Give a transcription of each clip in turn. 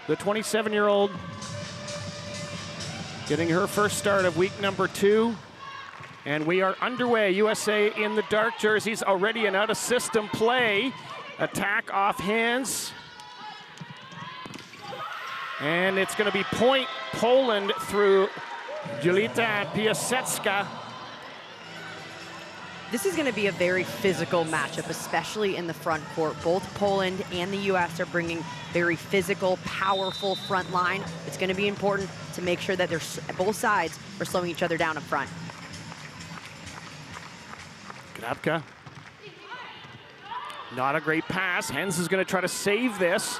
the 27-year-old, getting her first start of week number 2. And we are underway. USA in the dark jerseys, already an out-of-system play. Attack off hands. And it's going to be point Poland through Julita Piasecka. This is going to be a very physical matchup, especially in the front court. Both Poland and the U.S. are bringing very physical, powerful front line. It's going to be important to make sure that both sides are slowing each other down up front. Grabka. Not a great pass. Hens is going to try to save this.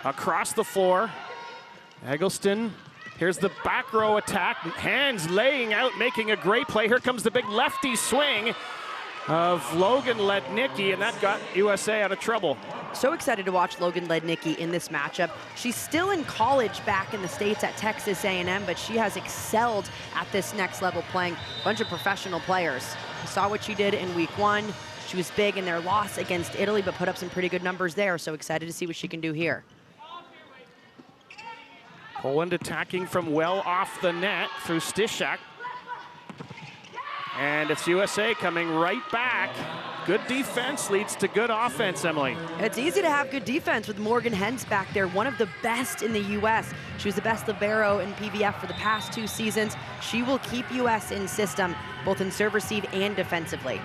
Across the floor. Eggleston. Here's the back row attack. Hens laying out, making a great play. Here comes the big lefty swing of Logan Lednicki, and that got USA out of trouble. So excited to watch Logan Lednicki in this matchup. She's still in college back in the States at Texas A&M, but she has excelled at this next level, playing a bunch of professional players. We saw what she did in week 1. She was big in their loss against Italy, but put up some pretty good numbers there. So excited to see what she can do here. Poland attacking from well off the net through Styszak. And it's USA coming right back. Good defense leads to good offense, Emily. It's easy to have good defense with Morgan Hens back there, one of the best in the U.S. She was the best libero in PVF for the past 2 seasons. She will keep U.S. in system, both in serve receive and defensively.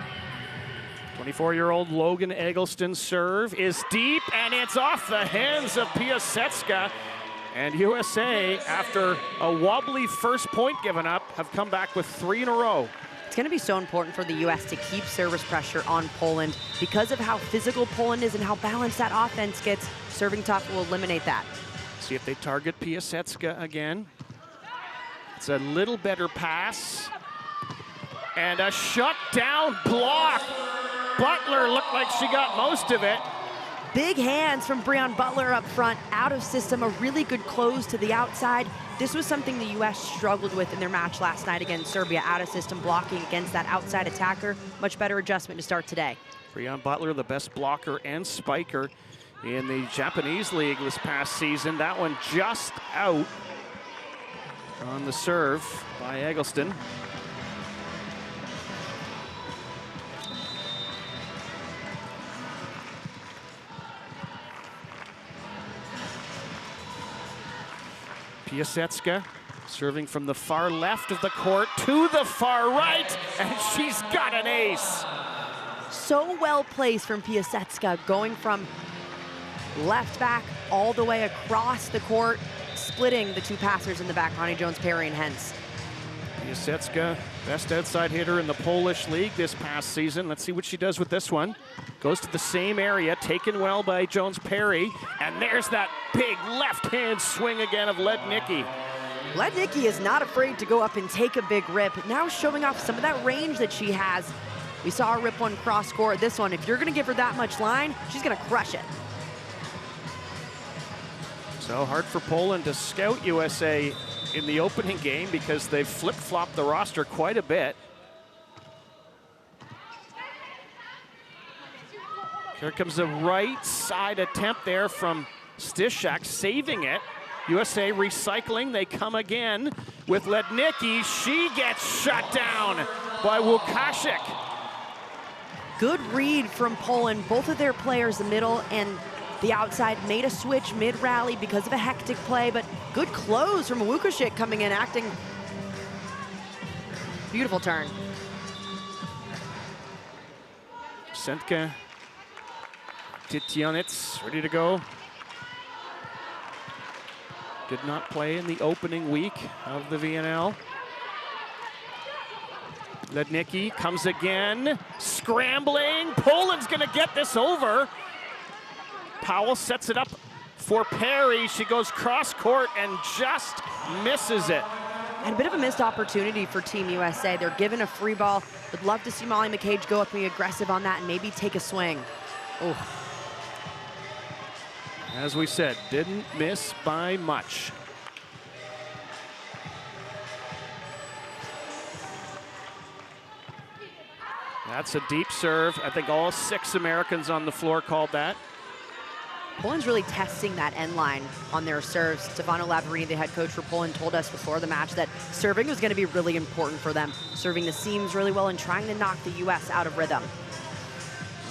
24-year-old Logan Eggleston serve is deep, and it's off the hands of Piasecka. And USA, after a wobbly first point given up, have come back with 3 in a row. It's going to be so important for the U.S. to keep service pressure on Poland because of how physical Poland is and how balanced that offense gets. Serving tough will eliminate that. See if they target Piasecka again. It's a little better pass. And a shutdown block. Butler looked like she got most of it. Big hands from Breon Butler up front, out of system, a really good close to the outside. This was something the U.S. struggled with in their match last night against Serbia, out of system blocking against that outside attacker. Much better adjustment to start today. Breon Butler, the best blocker and spiker in the Japanese league this past season. That one just out on the serve by Eggleston. Piasecka serving from the far left of the court to the far right, and she's got an ace. So well placed from Piasecka, going from left back all the way across the court, splitting the 2 passers in the back, Ronnie Jones, Perry, and Hens. Piasecka, best outside hitter in the Polish league this past season. Let's see what she does with this one. Goes to the same area, taken well by Jones Perry, and there's that big left-hand swing again of Lednicki. Lednicki is not afraid to go up and take a big rip, now showing off some of that range that she has. We saw her rip one cross court. This one, if you're gonna give her that much line, she's gonna crush it. So hard for Poland to scout USA in the opening game because they've flip-flopped the roster quite a bit. Here comes a right side attempt there from Styszak, saving it. USA recycling, they come again with Lednicki. She gets shut down by Łukaszek. Good read from Poland. Both of their players, the middle and the outside, made a switch mid-rally because of a hectic play, but good close from Łukaszek coming in, acting. Beautiful turn. Sentka Titianets ready to go. Did not play in the opening week of the VNL. Lednicki comes again, scrambling. Poland's gonna get this over. Powell sets it up for Perry. She goes cross court and just misses it. And a bit of a missed opportunity for Team USA. They're given a free ball. Would love to see Molly McCage go up and be aggressive on that and maybe take a swing. Oh. As we said, didn't miss by much. That's a deep serve. I think all 6 Americans on the floor called that. Poland's really testing that end line on their serves. Stefano Lavarini, the head coach for Poland, told us before the match that serving was going to be really important for them, serving the seams really well and trying to knock the U.S. out of rhythm.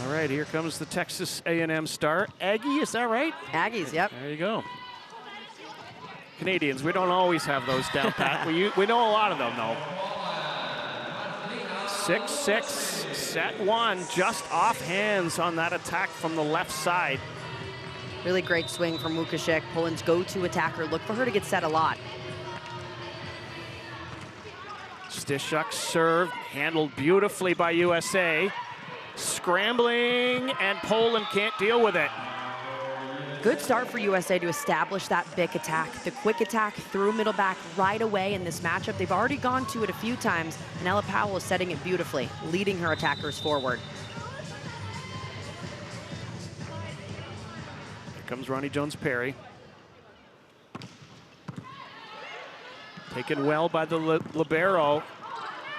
All right, here comes the Texas A&M star. Aggie, is that right? Aggies, yep. There you go. Canadians, we don't always have those down pat. we know a lot of them, though. 6-6, set one, just off hands on that attack from the left side. Really great swing from Łukasik, Poland's go-to attacker. Look for her to get set a lot. Styszak served, handled beautifully by USA. Scrambling, and Poland can't deal with it. Good start for USA to establish that big attack. The quick attack through middle back right away in this matchup. They've already gone to it a few times, and Ella Powell is setting it beautifully, leading her attackers forward. Here comes Ronnie Jones-Perry. Taken well by the libero.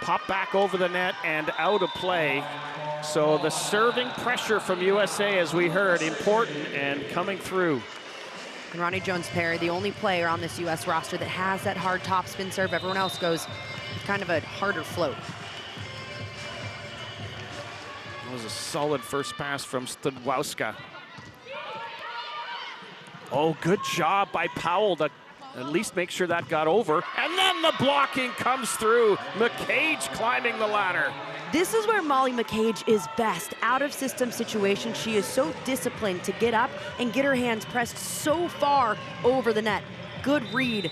Pop back over the net and out of play. So the serving pressure from USA, as we heard, important and coming through. And Ronnie Jones-Perry, the only player on this U.S. roster that has that hard topspin serve. Everyone else goes with kind of a harder float. That was a solid first pass from Studwowska. Oh, good job by Powell to at least make sure that got over. And then the blocking comes through. McCage climbing the ladder. This is where Molly McCage is best. Out of system situation, she is so disciplined to get up and get her hands pressed so far over the net. Good read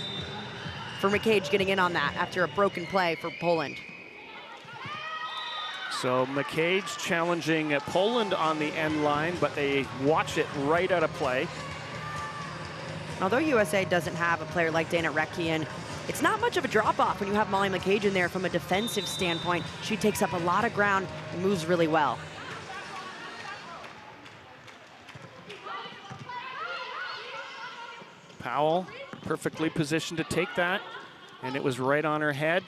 for McCage getting in on that after a broken play for Poland. So McCage challenging Poland on the end line, but they watch it right out of play. Although USA doesn't have a player like Dana Rekian, it's not much of a drop-off when you have Molly McCage in there from a defensive standpoint. She takes up a lot of ground and moves really well. Powell perfectly positioned to take that, and it was right on her head.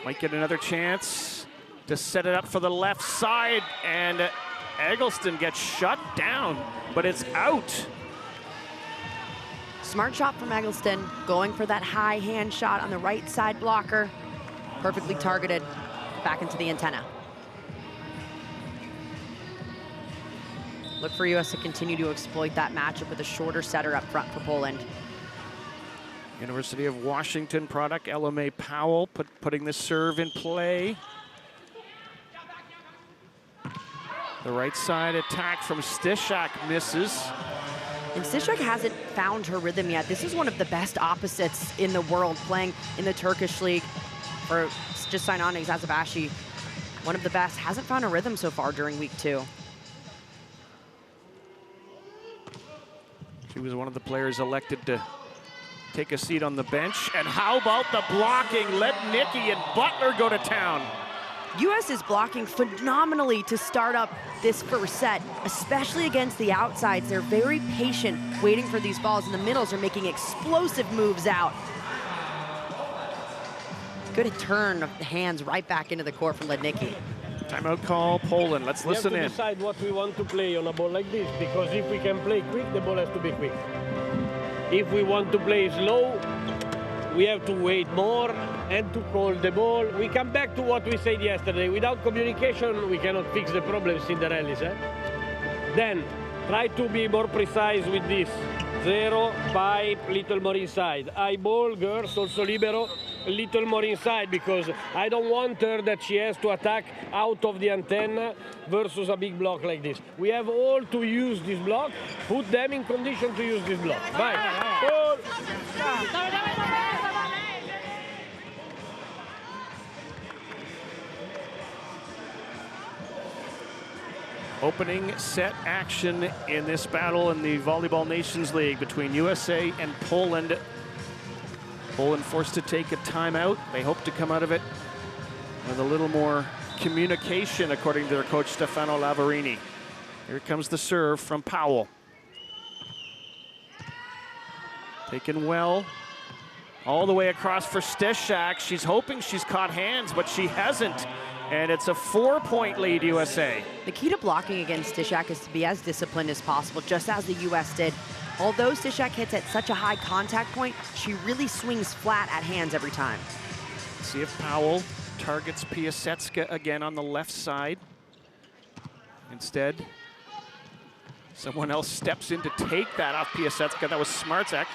Might get another chance to set it up for the left side, and Eggleston gets shut down, but it's out. Smart shot from Eggleston, going for that high hand shot on the right side blocker. Perfectly targeted, back into the antenna. Look for US to continue to exploit that matchup with a shorter setter up front for Poland. University of Washington product, LMA Powell, putting the serve in play. The right side attack from Styszak misses. And Styszak hasn't found her rhythm yet. This is one of the best opposites in the world, playing in the Turkish league for just signed on Zazabashi. One of the best, hasn't found a rhythm so far during week 2. She was one of the players elected to take a seat on the bench. And how about the blocking? Let Nikki and Butler go to town. US is blocking phenomenally to start up this first set, especially against the outsides. They're very patient, waiting for these balls, and the middles are making explosive moves out. Good turn of the hands right back into the court from Lednicki. Timeout call, Poland. Let's listen in. We have to decide what we want to play on a ball like this, because if we can play quick, the ball has to be quick. If we want to play slow, we have to wait more and to call the ball. We come back to what we said yesterday. Without communication, we cannot fix the problems in the rallies. Then, try to be more precise with this. 0, 5, little more inside. High ball, girls, also libero, a little more inside, because I don't want her that she has to attack out of the antenna versus a big block like this. We have all to use this block, put them in condition to use this block. Bye. Ball. Opening set action in this battle in the Volleyball Nations League between USA and Poland. Poland forced to take a timeout. They hope to come out of it with a little more communication, according to their coach, Stefano Lavarini. Here comes the serve from Powell. Taken well. All the way across for Styszak. She's hoping she's caught hands, but she hasn't. and it's a 4-point lead, USA. The key to blocking against Stishak is to be as disciplined as possible, just as the U.S. did. Although Stishak hits at such a high contact point, she really swings flat at hands every time. See if Powell targets Piasecka again on the left side. Instead, someone else steps in to take that off Piasecka. That was Smartzak.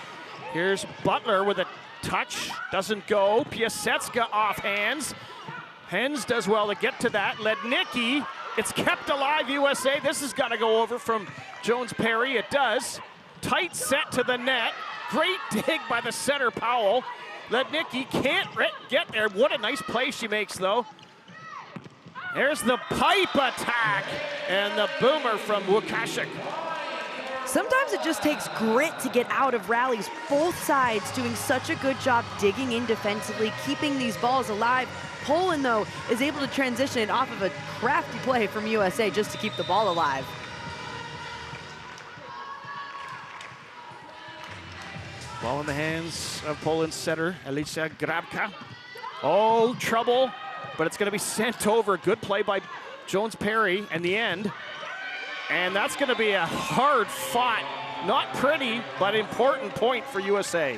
Here's Butler with a touch. Doesn't go. Piasecka off hands. Hens does well to get to that. Lednicki, it's kept alive, USA. This has got to go over from Jones-Perry. It does. Tight set to the net. Great dig by the center, Powell. Lednicki can't get there. What a nice play she makes, though. There's the pipe attack and the boomer from Łukaszek. Sometimes it just takes grit to get out of rallies. Both sides doing such a good job digging in defensively, keeping these balls alive. Poland, though, is able to transition it off of a crafty play from USA just to keep the ball alive. Ball in the hands of Poland's setter, Alicia Grabka. Oh, trouble, but it's going to be sent over. Good play by Jones-Perry in the end. And that's going to be a hard-fought, not pretty, but important point for USA.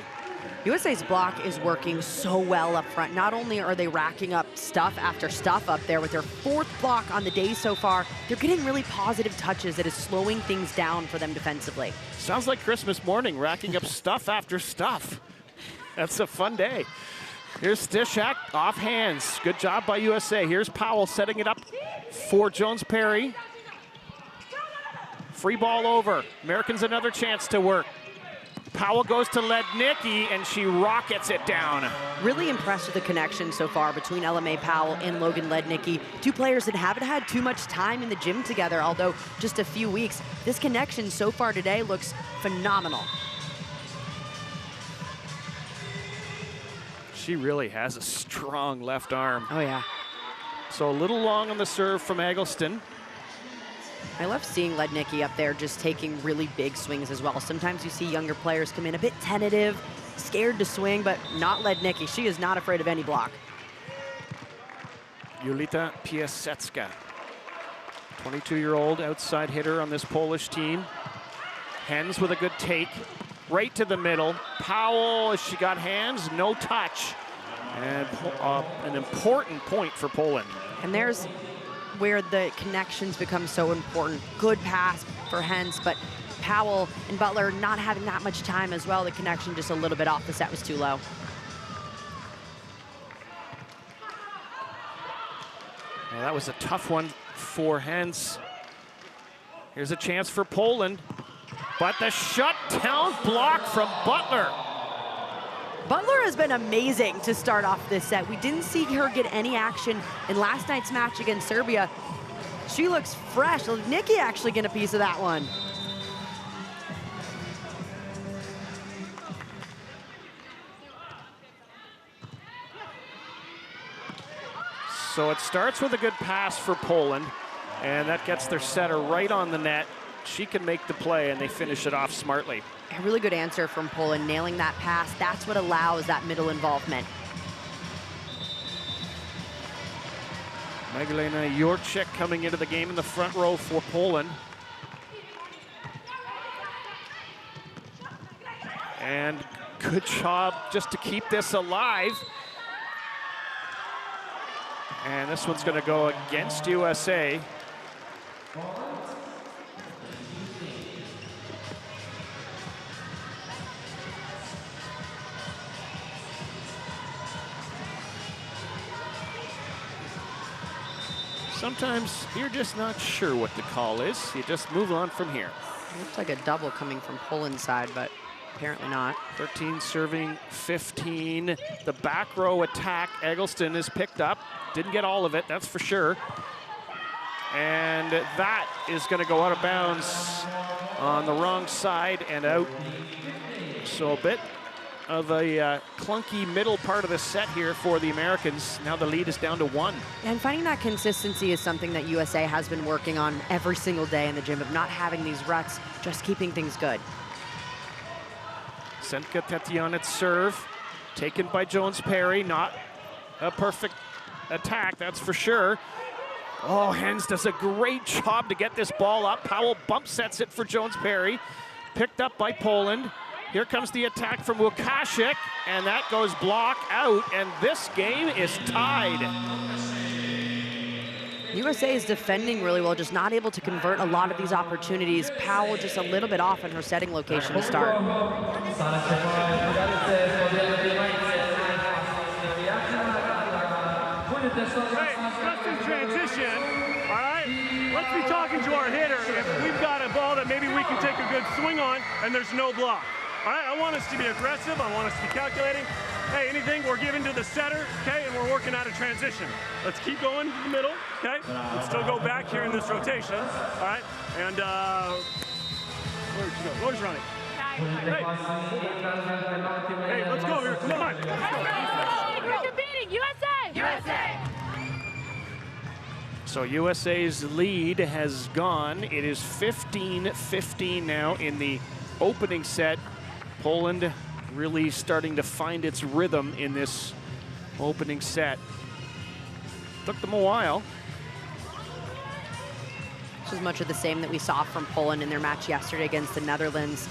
USA's block is working so well up front. Not only are they racking up stuff after stuff up there with their 4th block on the day so far, they're getting really positive touches that is slowing things down for them defensively. Sounds like Christmas morning, racking up stuff after stuff. That's a fun day. Here's Stishak off hands. Good job by USA. Here's Powell setting it up for Jones-Perry. Free ball over. Americans another chance to work. Powell goes to Lednicki, and she rockets it down. Really impressed with the connection so far between LMA Powell and Logan Lednicki. Two players that haven't had too much time in the gym together, although just a few weeks. This connection so far today looks phenomenal. She really has a strong left arm. Oh, yeah. So a little long on the serve from Eggleston. I love seeing Lednicki up there just taking really big swings as well. Sometimes you see younger players come in a bit tentative, scared to swing, but not Lednicki. She is not afraid of any block. Julita Piasecka, 22-year-old outside hitter on this Polish team. Hens with a good take, right to the middle. Powell, she got hands, no touch. And an important point for Poland. And there's where the connections become so important. Good pass for Hens, but Powell and Butler not having that much time as well. The connection just a little bit off. The set was too low. Well, that was a tough one for Hens. Here's a chance for Poland, but the shutdown block from Butler. Butler has been amazing to start off this set. We didn't see her get any action in last night's match against Serbia. She looks fresh. Nikki actually get a piece of that one. So it starts with a good pass for Poland, and that gets their setter right on the net. She can make the play, and they finish it off smartly. A really good answer from Poland, nailing that pass. That's what allows that middle involvement. Magdalena Jurczyk coming into the game in the front row for Poland. And good job just to keep this alive. And this one's going to go against USA. Sometimes you're just not sure what the call is. You just move on from here. Looks like a double coming from Poland's side, but apparently not. 13 serving 15. The back row attack, Eggleston is picked up. Didn't get all of it, that's for sure. And that is going to go out of bounds on the wrong side and out. So a bit of a clunky middle part of the set here for the Americans. Now the lead is down to 1. And finding that consistency is something that USA has been working on every single day in the gym, of not having these ruts, just keeping things good. Senka Tetianet's serve, taken by Jones-Perry. Not a perfect attack, that's for sure. Oh, Hens does a great job to get this ball up. Powell bump sets it for Jones-Perry. Picked up by Poland. Here comes the attack from Łukasik, and that goes block out, and this game is tied. USA is defending really well, just not able to convert a lot of these opportunities. Powell just a little bit off in her setting location to start. Hey, just in transition, all right? Let's be talking to our hitter if we've got a ball that maybe we can take a good swing on and there's no block. All right, I want us to be aggressive. I want us to be calculating. Hey, anything we're giving to the setter, okay, and we're working out of transition. Let's keep going to the middle, okay? Let's still go back here in this rotation, all right? And, where'd you go? Where's running? Hey, let's go here, come on. We're competing, USA! USA! So USA's lead has gone. It is 15-15 now in the opening set. Poland really starting to find its rhythm in this opening set. Took them a while. This was much of the same that we saw from Poland in their match yesterday against the Netherlands.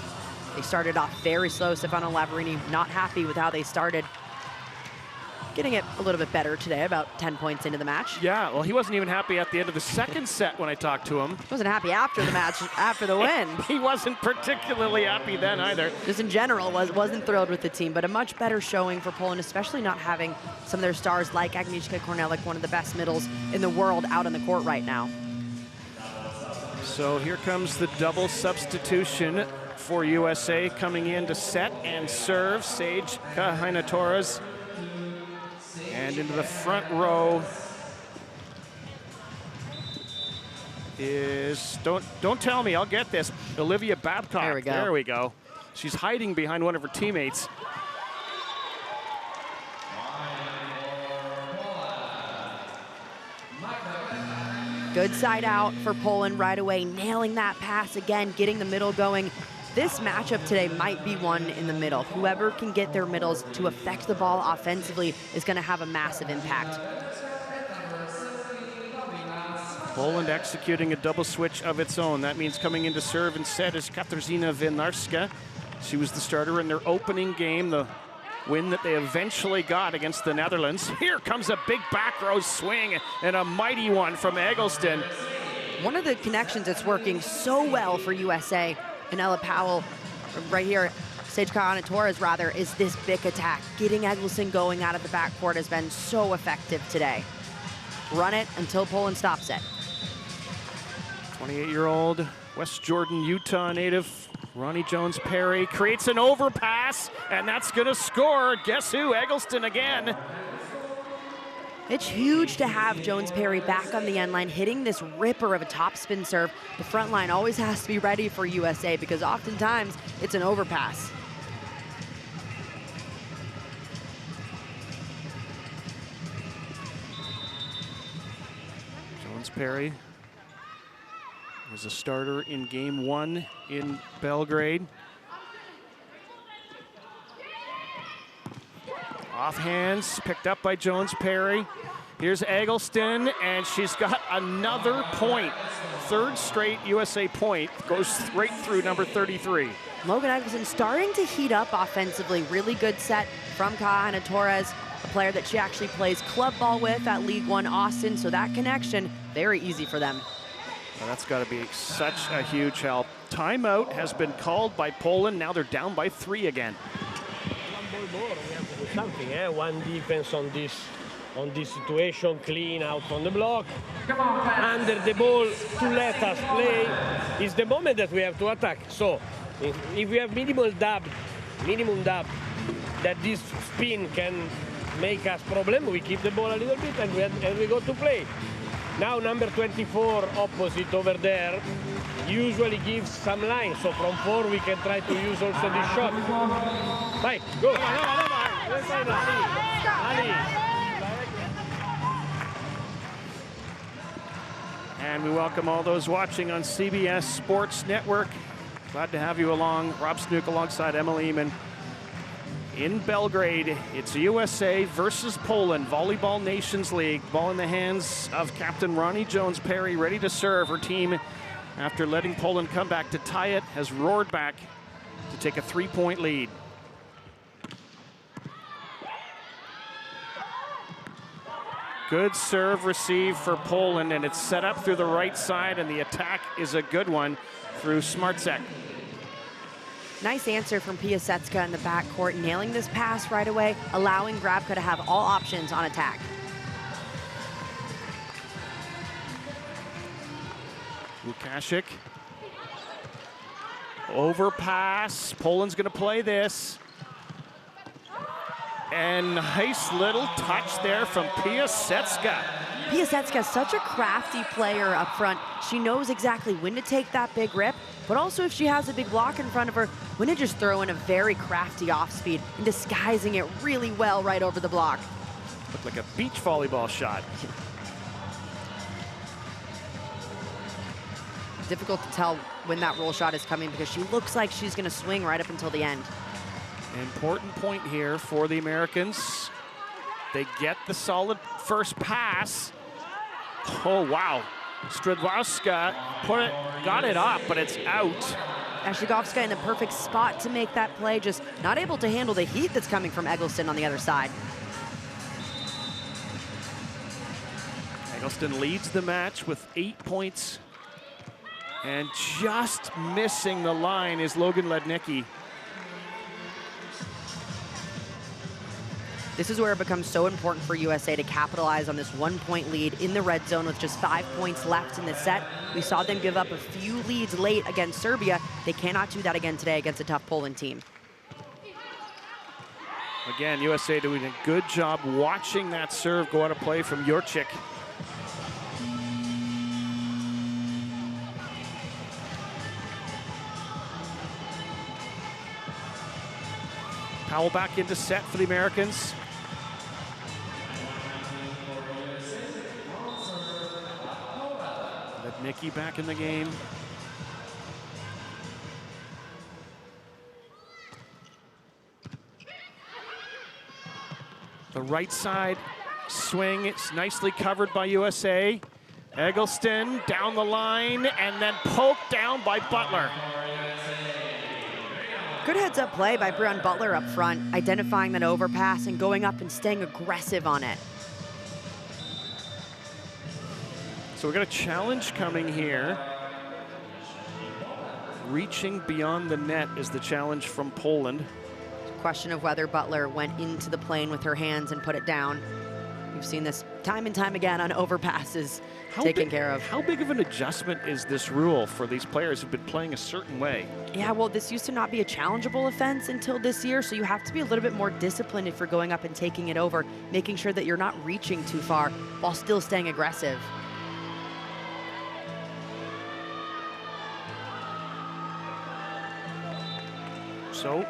They started off very slow. Stefano Lavarini not happy with how they started. Getting it a little bit better today, about 10 points into the match. Yeah, well, he wasn't even happy at the end of the second set when I talked to him. Wasn't happy after the match, after the win. He wasn't particularly happy then either. Just in general, wasn't thrilled with the team, but a much better showing for Poland, especially not having some of their stars like Agnieszka Kornelik, one of the best middles in the world, out on the court right now. So here comes the double substitution for USA, coming in to set and serve. Sage Kahina-Torres. And into the front row is, don't tell me, I'll get this, Olivia Babcock. There we go. There we go. She's hiding behind one of her teammates. Good side out for Poland right away, nailing that pass again, getting the middle going. This matchup today might be one in the middle. Whoever can get their middles to affect the ball offensively is going to have a massive impact. Poland executing a double switch of its own. That means coming into serve and set is Katarzyna Winarska. She was the starter in their opening game, the win that they eventually got against the Netherlands. Here comes a big back row swing and a mighty one from Eggleston. One of the connections that's working so well for USA and Ella Powell, right here, Sage Kahina-Torres rather, is this big attack. Getting Eggleston going out of the backcourt has been so effective today. Run it until Poland stops it. 28-year-old West Jordan, Utah native Ronnie Jones-Perry creates an overpass, and that's gonna score. Guess who? Eggleston again. It's huge to have Jones-Perry back on the end line, hitting this ripper of a topspin serve. The front line always has to be ready for USA because oftentimes it's an overpass. Jones-Perry was a starter in game 1 in Belgrade. Off hands, picked up by Jones-Perry. Here's Eggleston, and she's got another point. Third straight USA point, goes right through number 33. Logan Eggleston starting to heat up offensively. Really good set from Kahina-Torres, a player that she actually plays club ball with at League One Austin, so that connection, very easy for them. Well, that's got to be such a huge help. Timeout has been called by Poland. Now they're down by 3 again. Something, one defense on this situation, clean out on the block, under the ball to let us play is the moment that we have to attack. So if we have minimum dab that this spin can make us problem, we keep the ball a little bit and we go to play. Now number 24 opposite over there usually gives some line, so from 4 we can try to use also this shot. Mike, go. And we welcome all those watching on CBS Sports Network. Glad to have you along. Rob Snook alongside Emily Eamon in Belgrade. It's USA versus Poland, Volleyball Nations League. Ball in the hands of Captain Ronnie Jones-Perry, ready to serve. Her team, after letting Poland come back to tie it, has roared back to take a 3-point lead. Good serve receive for Poland, and it's set up through the right side, and the attack is a good one through Smartzek. Nice answer from Piasecka in the backcourt, nailing this pass right away, allowing Grabka to have all options on attack. Lukaszek. Overpass. Poland's going to play this. And nice little touch there from Piasecka. Piasecka is such a crafty player up front. She knows exactly when to take that big rip, but also if she has a big block in front of her, when to just throw in a very crafty off speed and disguising it really well right over the block. Looked like a beach volleyball shot. Difficult to tell when that roll shot is coming because she looks like she's going to swing right up until the end. Important point here for the Americans. They get the solid first pass. Oh, wow. Stradwowska got it up, but it's out. Ashigovska in the perfect spot to make that play, just not able to handle the heat that's coming from Eggleston on the other side. Eggleston leads the match with 8 points. And just missing the line is Logan Lednicki. This is where it becomes so important for USA to capitalize on this 1-point lead in the red zone with just 5 points left in the set. We saw them give up a few leads late against Serbia. They cannot do that again today against a tough Poland team. Again, USA doing a good job watching that serve go out of play from Jurczyk. Powell back into set for the Americans. Lednicki back in the game. The right side swing, it's nicely covered by USA. Eggleston down the line and then poked down by Butler. Good heads-up play by Breon Butler up front, identifying that overpass and going up and staying aggressive on it. So we've got a challenge coming here. Reaching beyond the net is the challenge from Poland. Question of whether Butler went into the plane with her hands and put it down. We've seen this time and time again on overpasses taken care of. How big of an adjustment is this rule for these players who've been playing a certain way? Yeah, well, this used to not be a challengeable offense until this year, so you have to be a little bit more disciplined if you're going up and taking it over, making sure that you're not reaching too far while still staying aggressive. So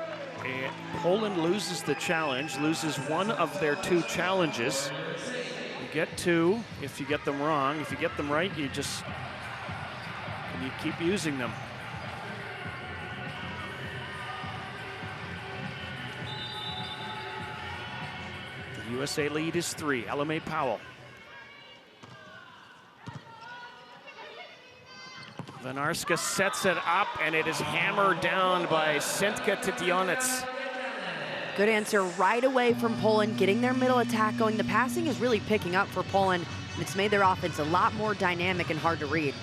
Poland loses the challenge, loses one of their 2 challenges. You get 2 if you get them wrong. If you get them right, you keep using them. The USA lead is 3. LMA Powell. Vanarska sets it up, and it is hammered down by Sentka Titionets. Good answer right away from Poland, getting their middle attack going. The passing is really picking up for Poland, and it's made their offense a lot more dynamic and hard to read.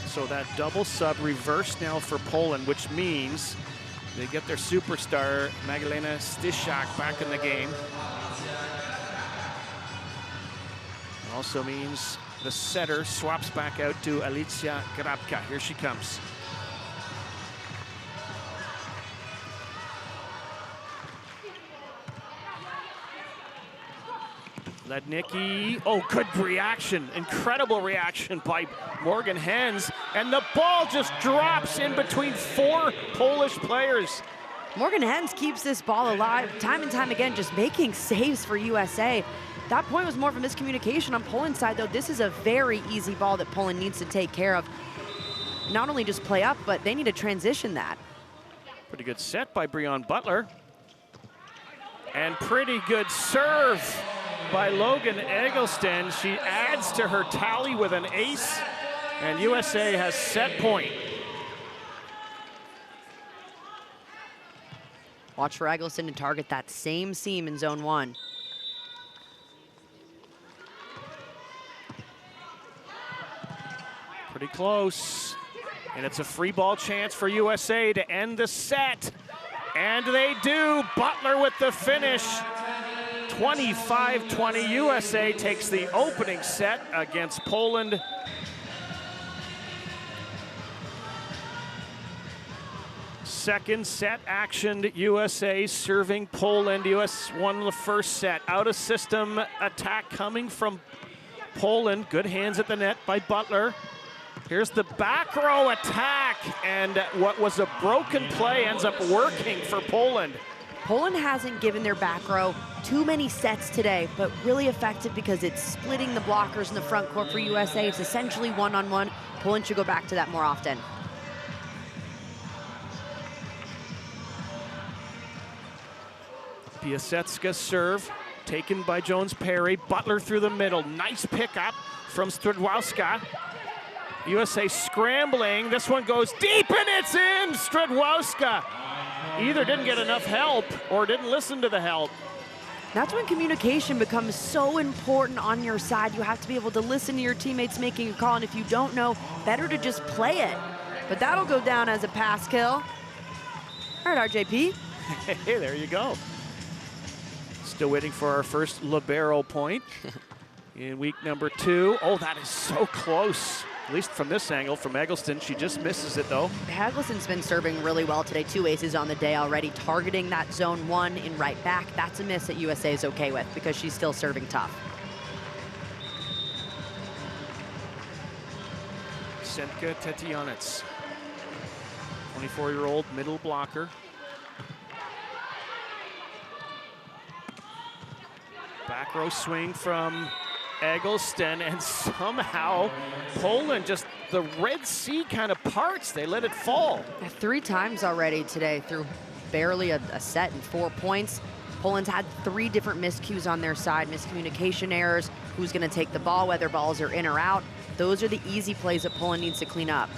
So that double sub reversed now for Poland, which means they get their superstar, Magdalena Styszak, back in the game. It also means the setter swaps back out to Alicja Grabka. Here she comes. Lednicki, oh, good reaction, incredible reaction by Morgan Hens, and the ball just drops in between 4 Polish players. Morgan Hens keeps this ball alive time and time again, just making saves for USA. That point was more of a miscommunication on Poland's side, though. This is a very easy ball that Poland needs to take care of. Not only just play up, but they need to transition that. Pretty good set by Breon Butler. And pretty good serve by Logan Eggleston. She adds to her tally with an ace, and USA has set point. Watch for Eggleston to target that same seam in zone 1. Pretty close. And it's a free ball chance for USA to end the set. And they do. Butler with the finish. 25-20. USA takes the opening set against Poland. Second set action, USA serving Poland. US won the first set. Out of system attack coming from Poland. Good hands at the net by Butler. Here's the back row attack, and what was a broken play ends up working for Poland. Poland hasn't given their back row too many sets today, but really effective because it's splitting the blockers in the front court for USA. It's essentially one-on-one. Poland should go back to that more often. Piasetska's serve, taken by Jones-Perry. Butler through the middle. Nice pickup from Stradwowska. USA scrambling. This one goes deep, and it's in! Stradwowska either didn't get enough help or didn't listen to the help. That's when communication becomes so important on your side. You have to be able to listen to your teammates making a call, and if you don't know, better to just play it. But that'll go down as a pass kill. All right, RJP. Hey, there you go. Still waiting for our first libero point in week number 2. Oh, that is so close. At least from this angle, from Eggleston. She just misses it, though. Eggleston's been serving really well today. 2 aces on the day already, targeting that zone 1 in right back. That's a miss that USA is okay with because she's still serving tough. Senka Tetianets, 24-year-old middle blocker. Back row swing from Eggleston, and somehow Poland, just the Red Sea kind of parts. They let it fall. 3 times already today through barely a set and 4 points. Poland's had 3 different miscues on their side, miscommunication errors, who's going to take the ball, whether balls are in or out. Those are the easy plays that Poland needs to clean up.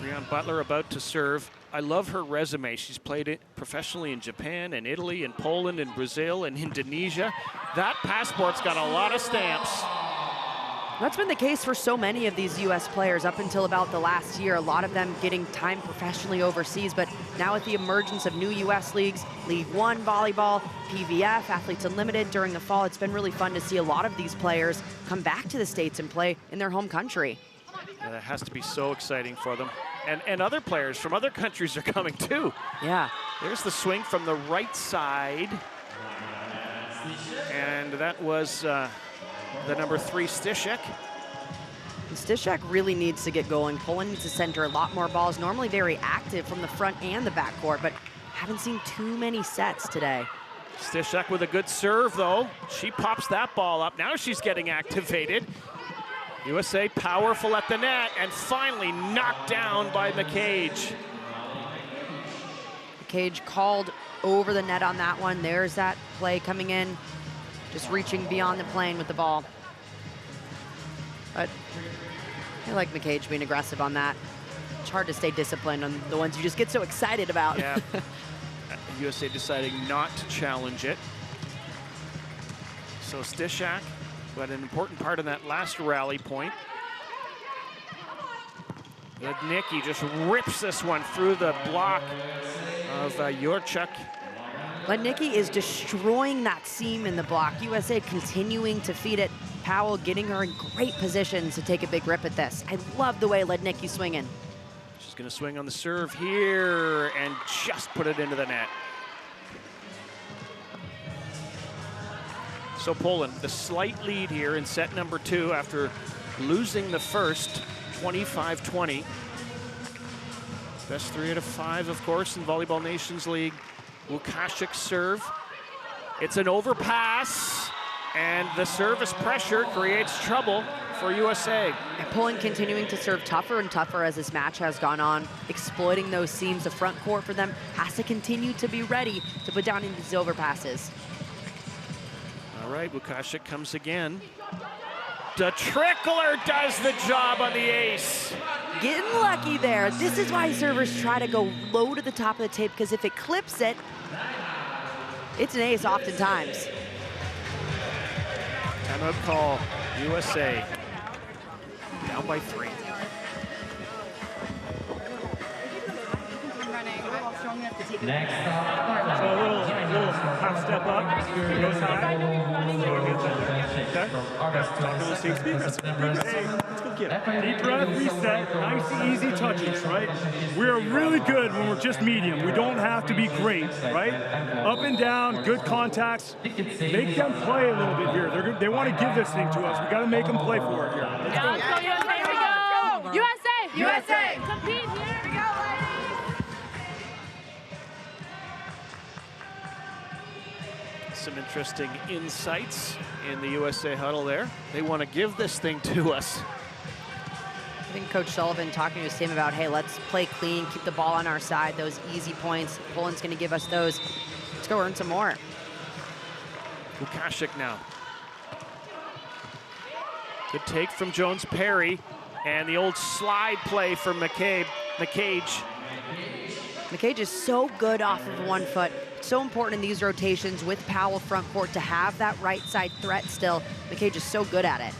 Breon Butler about to serve. I love her resume. She's played it professionally in Japan and Italy and Poland and Brazil and Indonesia. That passport's got a lot of stamps. That's been the case for so many of these U.S. players up until about the last year. A lot of them getting time professionally overseas, but now with the emergence of new U.S. leagues, League One volleyball, PVF, Athletes Unlimited during the fall, it's been really fun to see a lot of these players come back to the States and play in their home country. Yeah, that has to be so exciting for them. And other players from other countries are coming too. Yeah. There's the swing from the right side. And that was the number 3, Stishek. Stishek really needs to get going. Poland needs to center a lot more balls. Normally very active from the front and the back court, but haven't seen too many sets today. Stishek with a good serve, though. She pops that ball up. Now she's getting activated. USA powerful at the net, and finally knocked down by McCage. McCage called over the net on that one. There's that play coming in, just reaching beyond the plane with the ball. But I like McCage being aggressive on that. It's hard to stay disciplined on the ones you just get so excited about. Yeah. USA deciding not to challenge it. So Stishak, who had an important part in that last rally point. Lednicki just rips this one through the block of Jurchuk. Lednicki is destroying that seam in the block. USA continuing to feed it. Powell getting her in great positions to take a big rip at this. I love the way Lednicki's swinging. She's going to swing on the serve here and just put it into the net. So Poland, the slight lead here in set number 2 after losing the first, 25-20. Best 3 out of 5, of course, in Volleyball Nations League. Łukasik serve. It's an overpass, and the service pressure creates trouble for USA. And Poland continuing to serve tougher and tougher as this match has gone on, exploiting those seams. The front court for them has to continue to be ready to put down into these overpasses. All right, Łukaszek comes again. The trickler does the job on the ace. Getting lucky there. This is why servers try to go low to the top of the tape, because if it clips it, it's an ace oftentimes. Timeout call, USA. Down by 3. Next So a little half step up, goes high. Okay. Talk to the safety. Let's go get it. Deep breath, reset, nice easy touches, right? We're really good when we're just medium. We don't have to be great, right? Up and down, good contacts. Make them play a little bit here. They want to give this thing to us. We got to make them play for it here. Let's go. Let's go, USA. Here we go. USA. USA. Compete here. Here we go, ladies. Some interesting insights in the USA huddle there. They want to give this thing to us. I think Coach Sullivan talking to his team about, hey, let's play clean, keep the ball on our side, those easy points. Poland's going to give us those. Let's go earn some more. Łukaszek now. Good take from Jones-Perry, and the old slide play from McCage. McCage is so good off of 1 foot. So important in these rotations with Powell front court to have that right side threat still. McCage is so good at it.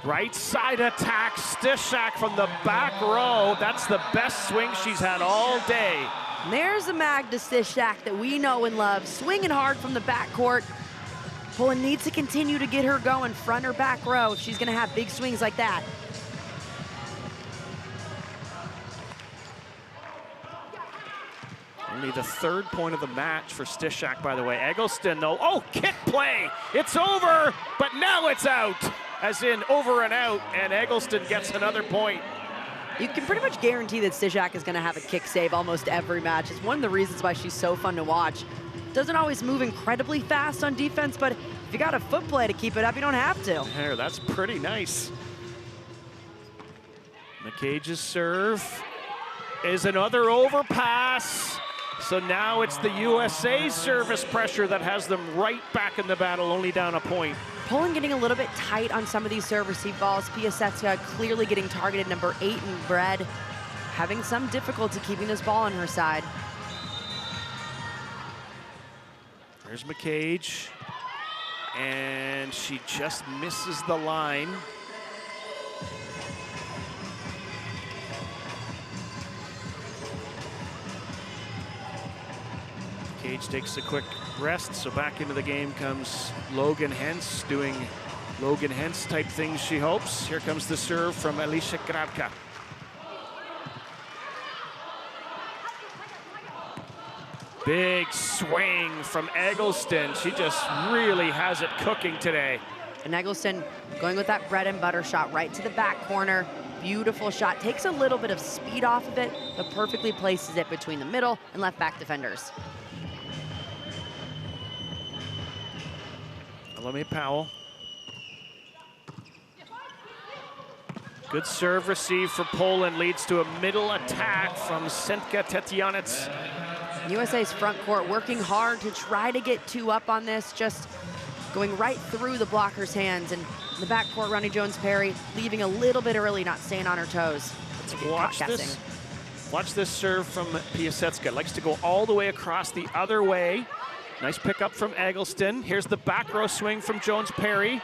Right side attack, Stishak from the back row. That's the best swing she's had all day. And there's the Magda Stishak that we know and love, swinging hard from the backcourt. Poland needs to continue to get her going front or back row if she's going to have big swings like that. Only the 3rd point of the match for Stishak, by the way. Eggleston, though. Oh, kick play. It's over, but now it's out. As in over and out, and Eggleston gets another point. You can pretty much guarantee that Stishak is going to have a kick save almost every match. It's one of the reasons why she's so fun to watch. Doesn't always move incredibly fast on defense, but if you got a foot play to keep it up, you don't have to. There, that's pretty nice. McCage's serve is another overpass. So now it's the USA service pressure that has them right back in the battle, only down a point. Poland getting a little bit tight on some of these serve receive balls. Piasecka clearly getting targeted, number 8 in Bread, having some difficulty keeping this ball on her side. There's McCage, and she just misses the line. McCage takes a quick rest, so back into the game comes Logan Hentz, doing Logan Hentz type things, she hopes. Here comes the serve from Alicia Grabka. Big swing from Eggleston. She just really has it cooking today. And Eggleston going with that bread and butter shot right to the back corner. Beautiful shot. Takes a little bit of speed off of it, but perfectly places it between the middle and left back defenders. Alome Powell. Good serve receive for Poland, leads to a middle attack from Sentka Tetianets. USA's front court working hard to try to get 2 up on this, just going right through the blocker's hands. And in the back court, Ronnie Jones-Perry leaving a little bit early, not staying on her toes. Watch this serve from Piasecka. Likes to go all the way across the other way. Nice pickup from Eggleston. Here's the back row swing from Jones-Perry.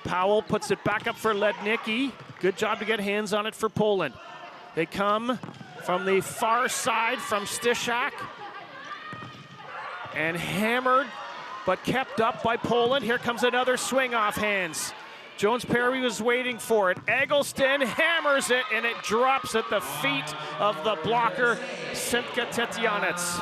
Powell puts it back up for Lednicki. Good job to get hands on it for Poland. They come from the far side from Stishak. And hammered, but kept up by Poland. Here comes another swing off hands. Jones-Perry was waiting for it. Eggleston hammers it, and it drops at the feet of the blocker, Sentka Tetianets.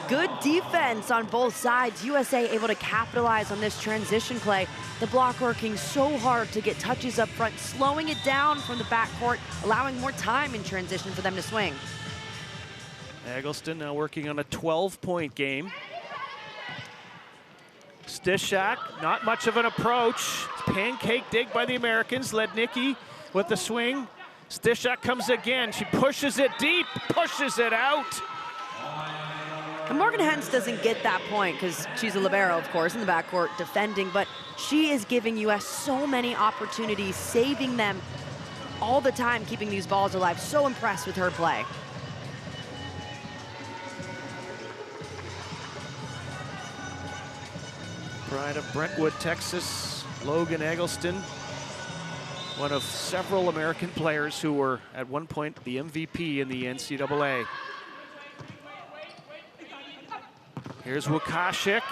Good defense on both sides. USA able to capitalize on this transition play. The block working so hard to get touches up front, slowing it down from the backcourt, allowing more time in transition for them to swing. Eggleston now working on a 12-point game. Stishak, not much of an approach. Pancake dig by the Americans. Lednicki with the swing. Stishak comes again. She pushes it deep, pushes it out. And Morgan Hens doesn't get that point because she's a libero, of course, in the backcourt defending, but she is giving US so many opportunities, saving them all the time, keeping these balls alive. So impressed with her play. Pride of Brentwood, Texas, Logan Eggleston, one of several American players who were at one point the MVP in the NCAA. Here's Wukashik.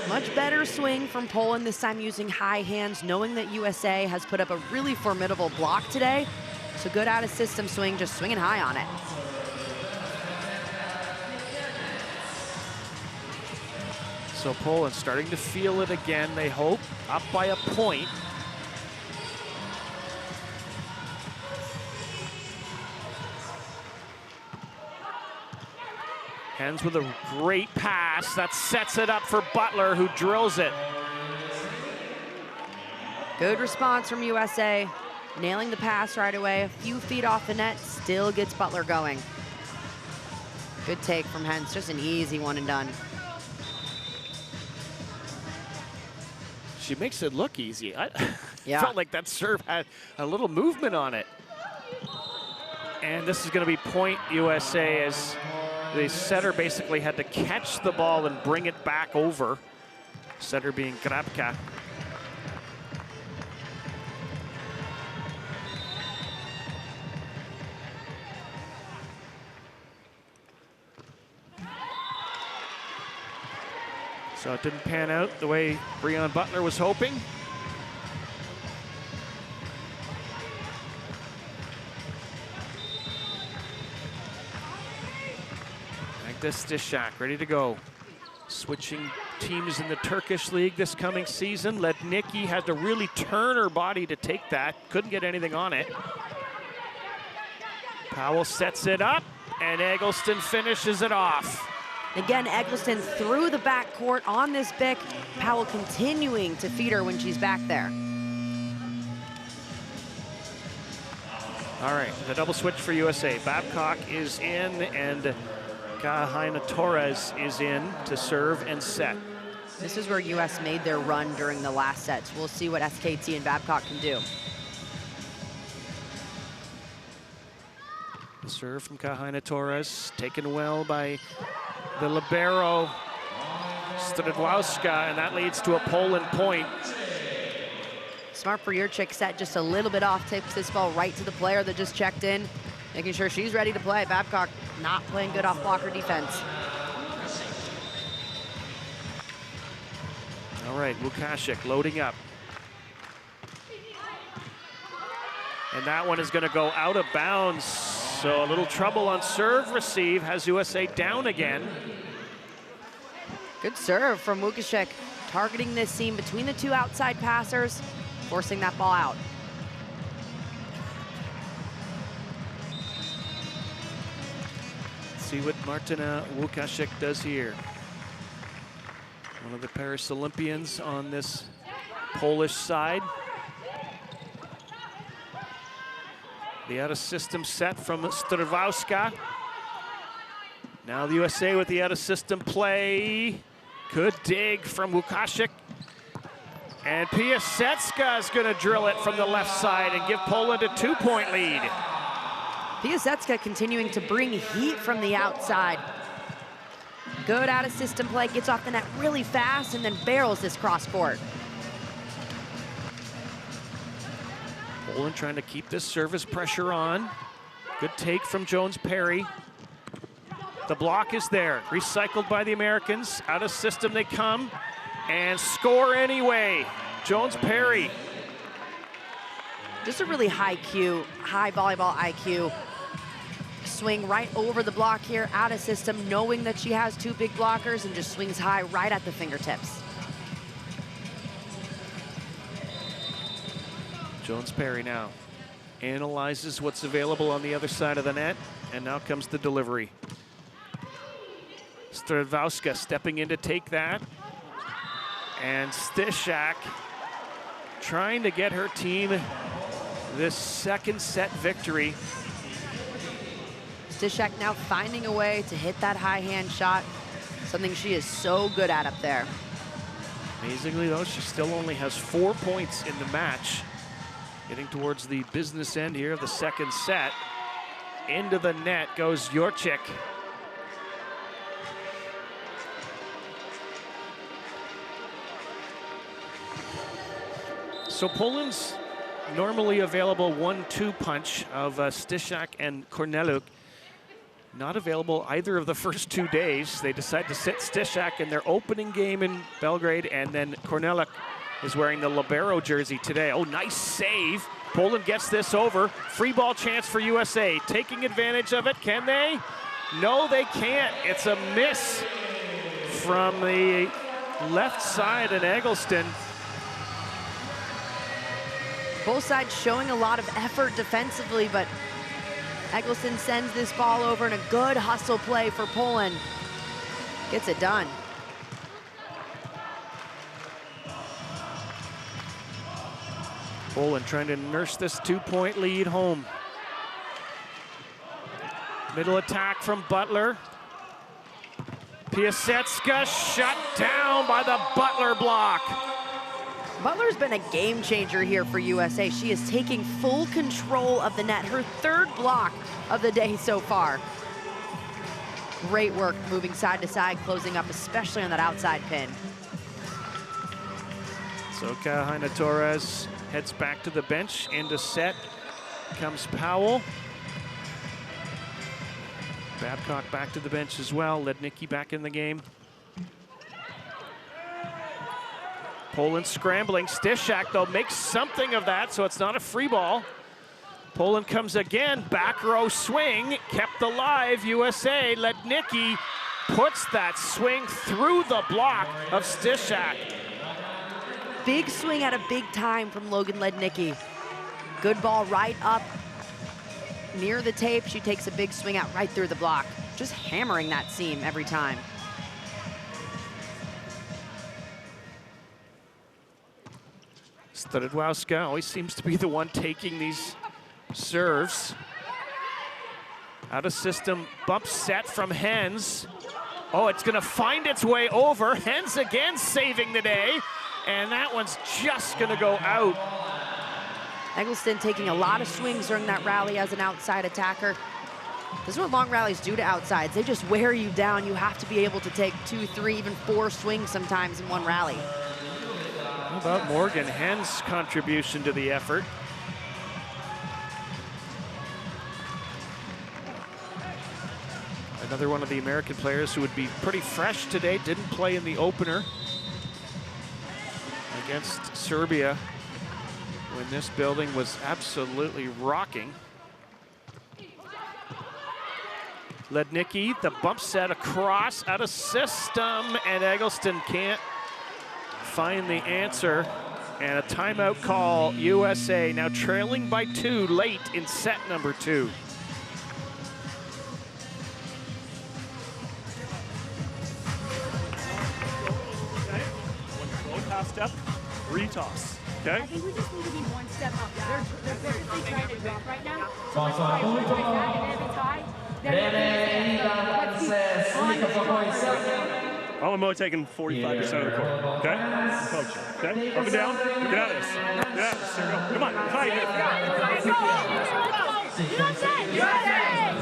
Much better swing from Poland, this time using high hands, knowing that USA has put up a really formidable block today. So good out of system swing, just swinging high on it. So Poland starting to feel it again, they hope, up by a point. Hens with a great pass that sets it up for Butler, who drills it. Good response from USA, nailing the pass right away. A few feet off the net, still gets Butler going. Good take from Hens, just an easy one and done. She makes it look easy. I Yeah. felt like that serve had a little movement on it. And this is going to be point USA as the setter basically had to catch the ball and bring it back over. Setter being Grabka. So it didn't pan out the way Breon Butler was hoping. Magda Stishak ready to go. Switching teams in the Turkish league this coming season. Lednicki had to really turn her body to take that. Couldn't get anything on it. Powell sets it up, and Eggleston finishes it off. Again, Eggleston through the backcourt on this pick. Powell continuing to feed her when she's back there. All right, the double switch for USA. Babcock is in, and Kahaina Torres is in to serve and set. This is where US made their run during the last sets. We'll see what SKT and Babcock can do. The serve from Kahaina Torres, taken well by the libero, Stradwowska, and that leads to a Poland point. Smart for your chick, set just a little bit off, tips this ball right to the player that just checked in, making sure she's ready to play. Babcock not playing good off blocker defense. All right, Wukashik loading up. And that one is gonna go out of bounds. So a little trouble on serve receive, has USA down again. Good serve from Wukashik, targeting this seam between the two outside passers, forcing that ball out. See what Martina Wukashik does here. One of the Paris Olympians on this Polish side. The out-of-system set from Stradwowska. Now the USA with the out-of-system play. Good dig from Wukashik. And Piasecka is going to drill it from the left side and give Poland a 2-point lead. Piasecka continuing to bring heat from the outside. Good out-of-system play, gets off the net really fast and then barrels this cross-court. Poland trying to keep this service pressure on. Good take from Jones Perry. The block is there, recycled by the Americans. Out of system they come and score anyway. Jones Perry. Just a really high volleyball IQ. Swing right over the block here, out of system, knowing that she has two big blockers and just swings high right at the fingertips. Jones Perry now. analyzes what's available on the other side of the net, and now comes the delivery. Stradvowska stepping in to take that, and Stishak trying to get her team this second set victory. Stishak now finding a way to hit that high hand shot, something she is so good at up there. Amazingly though, she still only has 4 points in the match. Getting towards the business end here of the second set. Into the net goes Jurczyk. So Poland's normally available 1-2 punch of Stishak and Korneluk. Not available either of the first 2 days. They decide to sit Stishak in their opening game in Belgrade, and then Korneluk is wearing the libero jersey today. Oh, nice save. Poland gets this over. Free ball chance for USA. Taking advantage of it, can they? No, they can't. It's a miss from the left side in Eggleston. Both sides showing a lot of effort defensively, but Eggleston sends this ball over, and a good hustle play for Poland. Gets it done. Poland trying to nurse this 2-point lead home. Middle attack from Butler. Piasecka shut down by the Butler block. Butler's been a game changer here for USA. She is taking full control of the net, her third block of the day so far. Great work moving side to side, closing up, especially on that outside pin. So Carolina Torres heads back to the bench. Into set comes Powell. Babcock back to the bench as well. Lednicki back in the game. Poland scrambling. Stishak, though, makes something of that, so it's not a free ball. Poland comes again. Back row swing. Kept alive. USA. Lednicki puts that swing through the block of Stishak. Big swing at a big time from Logan Lednicki. Good ball right up near the tape. She takes a big swing out right through the block. Just hammering that seam every time. Stradvowska always seems to be the one taking these serves. Out of system, bump set from Hens. Oh, it's gonna find its way over. Hens again saving the day, and that one's just gonna go out. Eggleston taking a lot of swings during that rally as an outside attacker. This is what long rallies do to outsides. They just wear you down. You have to be able to take 2, 3, even 4 swings sometimes in one rally. How about Morgan Hens' contribution to the effort? Another one of the American players who would be pretty fresh today, didn't play in the opener against Serbia when this building was absolutely rocking. Lednicki, the bump set across, out of system, and Eggleston can't find the answer. And a timeout call, USA, now trailing by 2 late in set number 2. Half step, retoss. Okay? I think we just need to be one step up. They're basically trying to drop right now. So let's try to avoid that, and if it's high, then Alamo taking 45% of the court. Okay? Coach. Okay? Up and down. Get out of this. Get out of this. There we go. Come on. Fight it. let's go. USA!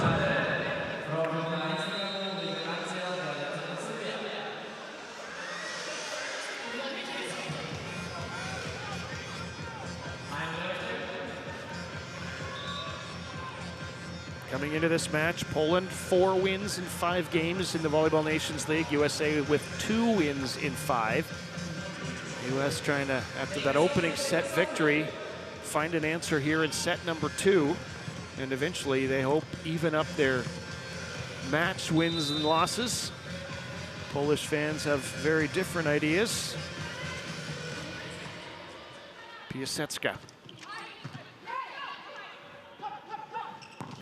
Coming into this match, Poland 4 wins in 5 games in the Volleyball Nations League. USA with 2 wins in 5. US trying to, after that opening set victory, find an answer here in set number 2. And eventually they hope even up their match wins and losses. Polish fans have very different ideas. Piasecka.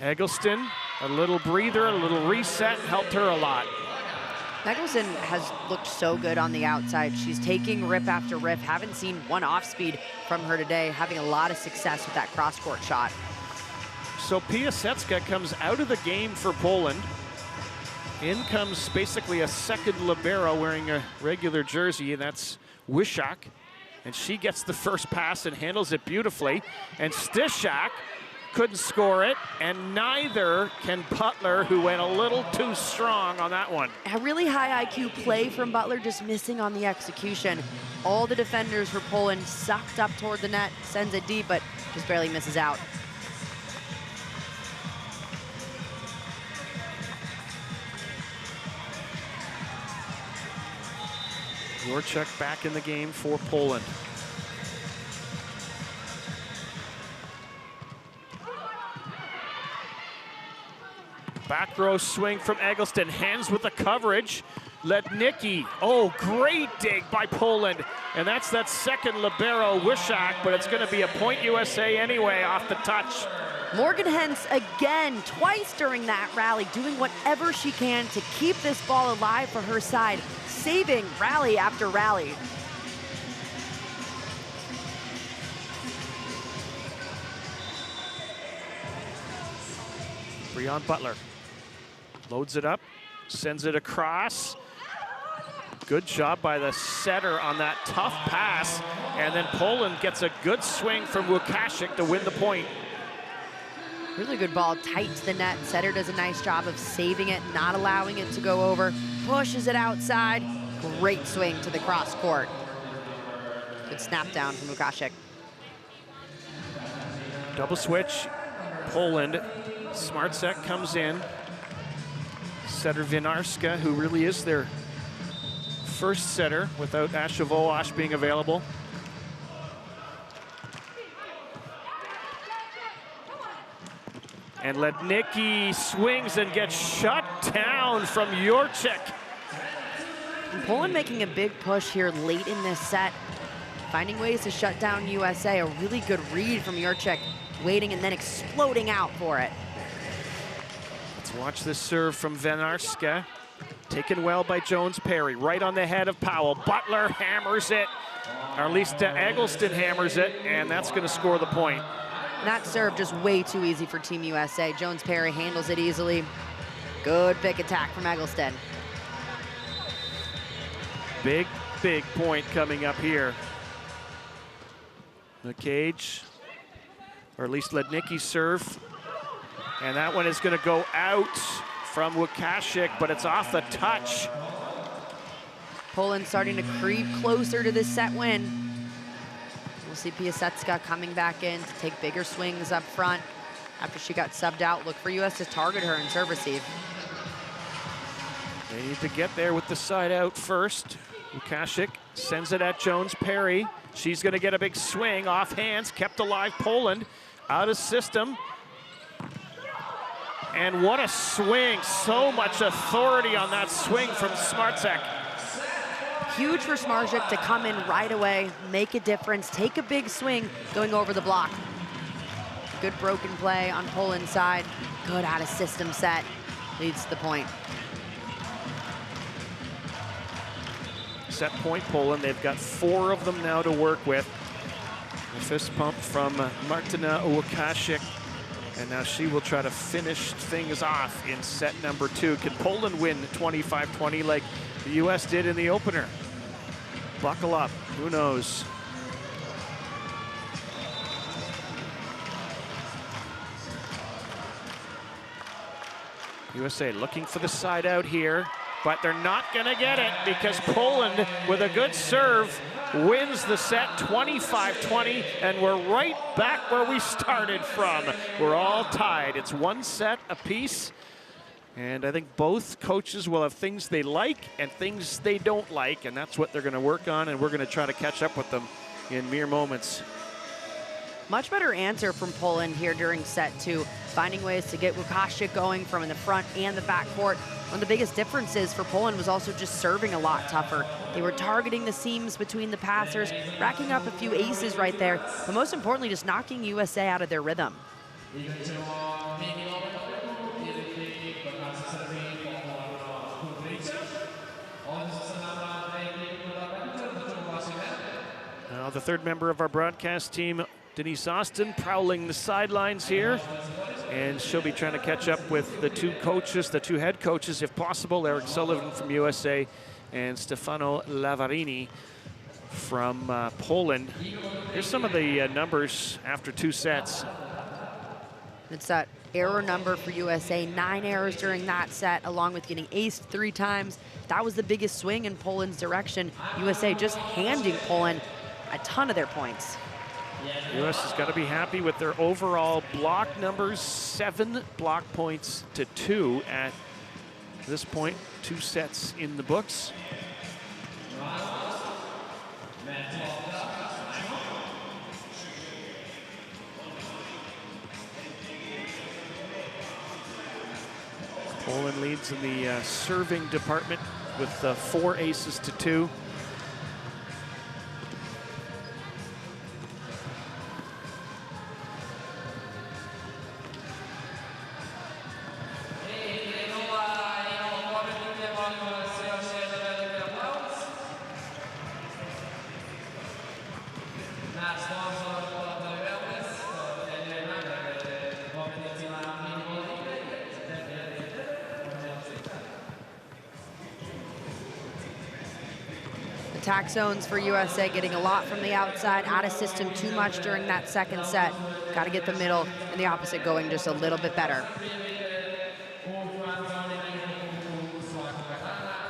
Eggleston, a little breather, a little reset, helped her a lot. Eggleston has looked so good on the outside. She's taking rip after rip. Haven't seen one off speed from her today, having a lot of success with that cross-court shot. So Piasecka comes out of the game for Poland. In comes basically a second libero wearing a regular jersey, and that's Wyszak. And she gets the first pass and handles it beautifully. And Styszak couldn't score it, and neither can Butler, who went a little too strong on that one. A really high IQ play from Butler, just missing on the execution. All the defenders for Poland sucked up toward the net, sends it deep, but just barely misses out. Jurczyk back in the game for Poland. Back row swing from Eggleston, hands with the coverage. Lednicki, oh, great dig by Poland. And that's that second libero, Wyszak, but it's gonna be a point USA anyway off the touch. Morgan Hens again, twice during that rally, doing whatever she can to keep this ball alive for her side, saving rally after rally. Breon Butler loads it up, sends it across. Good job by the setter on that tough pass. And then Poland gets a good swing from Łukasik to win the point. Really good ball, tight to the net. Setter does a nice job of saving it, not allowing it to go over. Pushes it outside. Great swing to the cross court. Good snap down from Łukasik. Double switch, Poland. Smartsek comes in. Setter Winarska, who really is their first setter without Asha Wołosz being available. And Lednicki swings and gets shut down from Jurczyk. Poland making a big push here late in this set, finding ways to shut down USA. A really good read from Jurczyk, waiting and then exploding out for it. Let's watch this serve from Winarska. Taken well by Jones-Perry, right on the head of Powell. Butler hammers it, or at least Eggleston hammers it, and that's gonna score the point. That serve just way too easy for Team USA. Jones-Perry handles it easily. Good pick attack from Eggleston. Big, big point coming up here. The cage, or at least Lednicki's serve. And that one is gonna go out from Łukasik, but it's off the touch. Poland starting to creep closer to this set win. We'll see Piasecka coming back in to take bigger swings up front. After she got subbed out, look for US to target her and serve receive. They need to get there with the side out first. Łukasik sends it at Jones-Perry. She's gonna get a big swing off hands, kept alive Poland, out of system. And what a swing, so much authority on that swing from Smartsek. Huge for Smartsek to come in right away, make a difference, take a big swing going over the block. Good broken play on Poland's side. Good out of system set, leads to the point. Set point Poland, they've got 4 of them now to work with. A fist pump from Martyna Łukasik. And now she will try to finish things off in set number 2. Can Poland win 25-20 like the US did in the opener? Buckle up, who knows? USA looking for the side out here, but they're not gonna get it because Poland, with a good serve, wins the set 25-20, and we're right back where we started from. We're all tied. It's 1 set apiece, and I think both coaches will have things they like and things they don't like, and that's what they're gonna work on, and we're gonna try to catch up with them in mere moments. Much better answer from Poland here during set 2, finding ways to get Łukasik going from in the front and the back court. One of the biggest differences for Poland was also just serving a lot tougher. They were targeting the seams between the passers, racking up a few aces right there, but most importantly, just knocking USA out of their rhythm. the third member of our broadcast team, Denise Austin, prowling the sidelines here. And she'll be trying to catch up with the two coaches, the two head coaches, if possible, Eric Sullivan from USA and Stefano Lavarini from Poland. Here's some of the numbers after 2 sets. It's that error number for USA, 9 errors during that set, along with getting aced 3 times. That was the biggest swing in Poland's direction. USA just handing Poland a ton of their points. US has got to be happy with their overall block numbers, 7 block points to 2 at this point, 2 sets in the books. Poland leads in the serving department with 4 aces to 2. Attack zones for USA, getting a lot from the outside, out of system too much during that second set. Got to get the middle and the opposite going just a little bit better.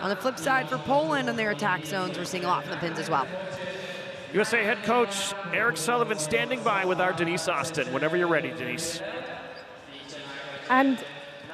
On the flip side for Poland on their attack zones, we're seeing a lot from the pins as well. USA head coach Eric Sullivan standing by with our Denise Austin. Whenever you're ready, Denise. And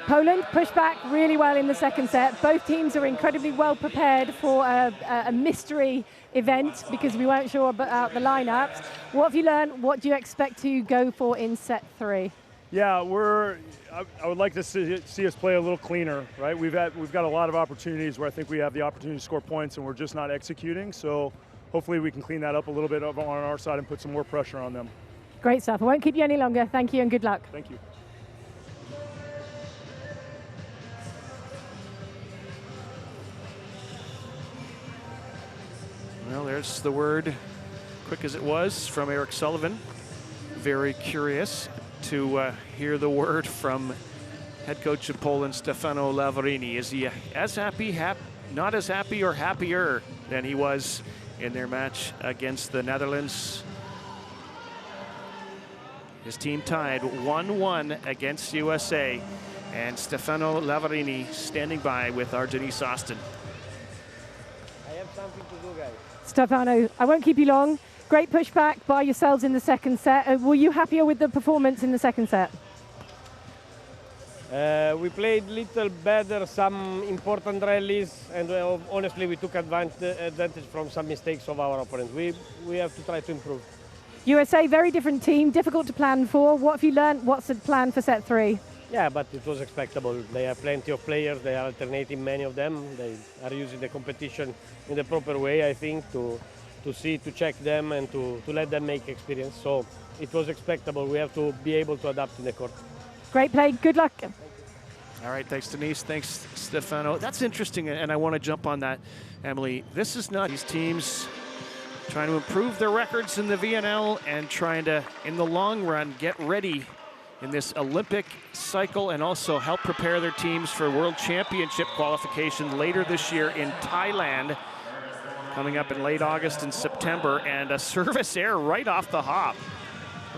Poland pushed back really well in the second set. Both teams are incredibly well prepared for a mystery event because we weren't sure about the lineups. What have you learned? What do you expect to go for in set 3? Yeah, I would like to see us play a little cleaner, right? We've got a lot of opportunities where I think we have the opportunity to score points and we're just not executing. So hopefully we can clean that up a little bit on our side and put some more pressure on them. Great stuff. I won't keep you any longer. Thank you and good luck. Thank you. Well, there's the word, quick as it was, from Eric Sullivan. Very curious to hear the word from head coach of Poland, Stefano Lavarini. Is he as happy, not as happy, or happier than he was in their match against the Netherlands? His team tied 1-1 against USA, and Stefano Lavarini standing by with our Denise Austin. I have something to do, guys. Stefano, I won't keep you long. Great pushback by yourselves in the second set. Were you happier with the performance in the second set? We played a little better, some important rallies, and honestly we took advantage from some mistakes of our opponents. We have to try to improve. USA, very different team, difficult to plan for. What have you learned? What's the plan for set 3? Yeah, but it was expectable. They have plenty of players. They are alternating many of them. They are using the competition in the proper way, I think, to check them and to let them make experience. So it was expectable. We have to be able to adapt in the court. Great play. Good luck. All right, thanks, Denise. Thanks, Stefano. That's interesting, and I want to jump on that, Emily. This is not these teams trying to improve their records in the VNL and trying to, in the long run, get ready in this Olympic cycle and also help prepare their teams for World Championship qualification later this year in Thailand, coming up in late August and September, and a service error right off the hop.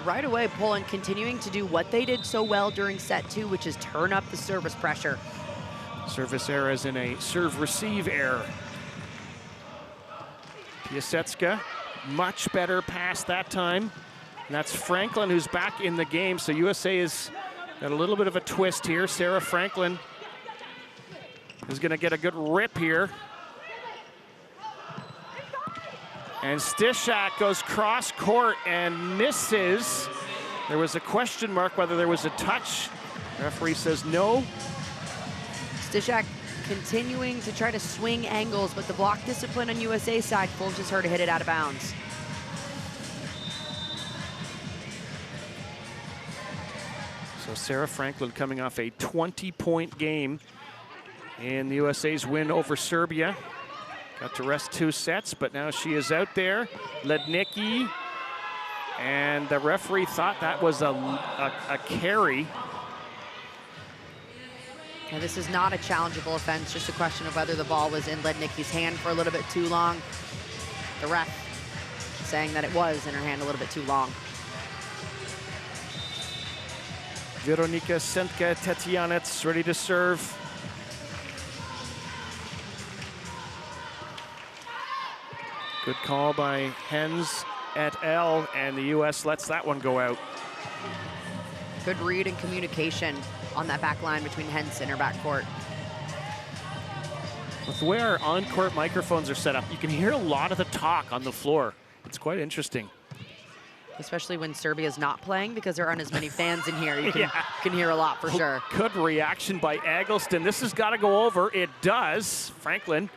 Right away, Poland continuing to do what they did so well during set 2, which is turn up the service pressure. Service error as in a serve-receive error. Piasecka, much better pass that time. And that's Franklin who's back in the game, so USA has got a little bit of a twist here. Sarah Franklin is gonna get a good rip here. And Stishak goes cross court and misses. There was a question mark whether there was a touch. The referee says no. Stishak continuing to try to swing angles, but the block discipline on USA side forces her to hit it out of bounds. So Sarah Franklin coming off a 20-point game in the USA's win over Serbia. Got to rest 2 sets, but now she is out there. Lednicki, and the referee thought that was a carry. Yeah, this is not a challengeable offense, just a question of whether the ball was in Lednicki's hand for a little bit too long. The ref saying that it was in her hand a little bit too long. Veronika Sentka-Tetianets ready to serve. Good call by Hens et al., and the U.S. lets that one go out. Good read and communication on that back line between Hens and her backcourt. With the way our on-court microphones are set up, you can hear a lot of the talk on the floor. It's quite interesting. Especially when Serbia's not playing, because there aren't as many fans in here. You can hear a lot for sure. Good reaction by Eggleston. This has got to go over. It does. Franklin.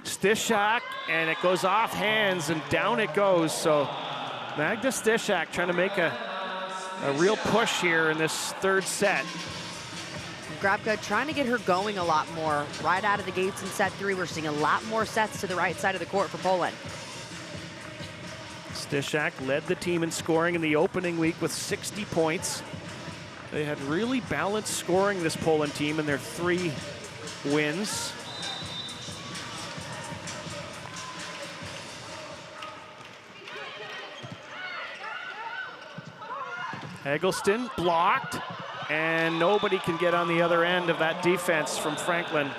Stishak, and it goes off hands, and down it goes. So Magda Stishak trying to make a real push here in this 3rd set. Grabka trying to get her going a lot more right out of the gates in set 3. We're seeing a lot more sets to the right side of the court for Poland. Stishak led the team in scoring in the opening week with 60 points. They had really balanced scoring, this Poland team, in their 3 wins. Eggleston blocked, and nobody can get on the other end of that defense from Franklin.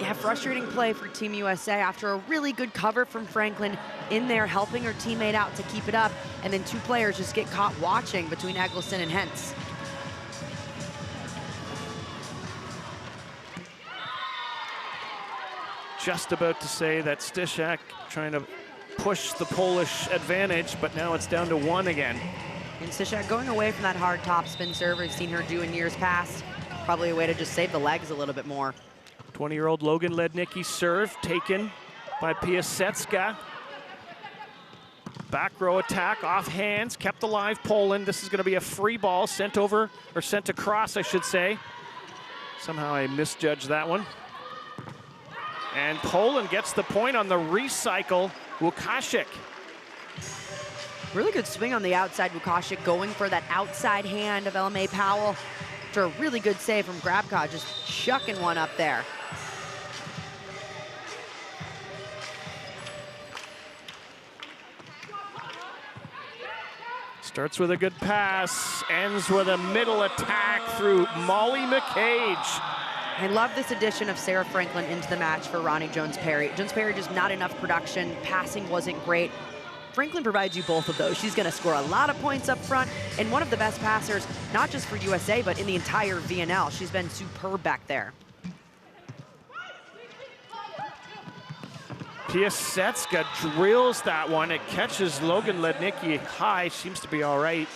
Yeah, frustrating play for Team USA after a really good cover from Franklin in there, helping her teammate out to keep it up, and then 2 players just get caught watching between Eggleston and Hens. Just about to say that Stishak trying to push the Polish advantage, but now it's down to 1 again. And Stishak going away from that hard topspin serve we've seen her do in years past. Probably a way to just save the legs a little bit more. 20-year-old Logan Lednicki serve taken by Piasecka. Back row attack off hands, kept alive Poland. This is going to be a free ball sent over, or sent across, I should say. Somehow I misjudged that one. And Poland gets the point on the recycle. Łukasik. Really good swing on the outside. Łukasik going for that outside hand of LMA Powell. After a really good save from Grabka, just chucking one up there. Starts with a good pass, ends with a middle attack through Molly McCage. I love this addition of Sarah Franklin into the match for Ronnie Jones-Perry. Jones-Perry just not enough production, passing wasn't great. Franklin provides you both of those. She's going to score a lot of points up front, and one of the best passers, not just for USA, but in the entire VNL. She's been superb back there. Piasecka drills that one. It catches Logan Lednicki high. Seems to be all right.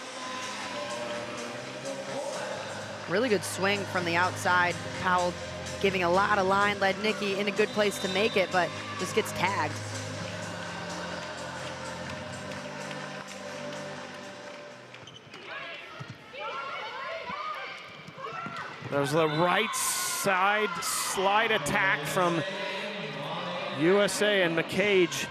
Really good swing from the outside. Powell giving a lot of line. Lednicki in a good place to make it, but just gets tagged. There's the right side slide attack from USA and McCage.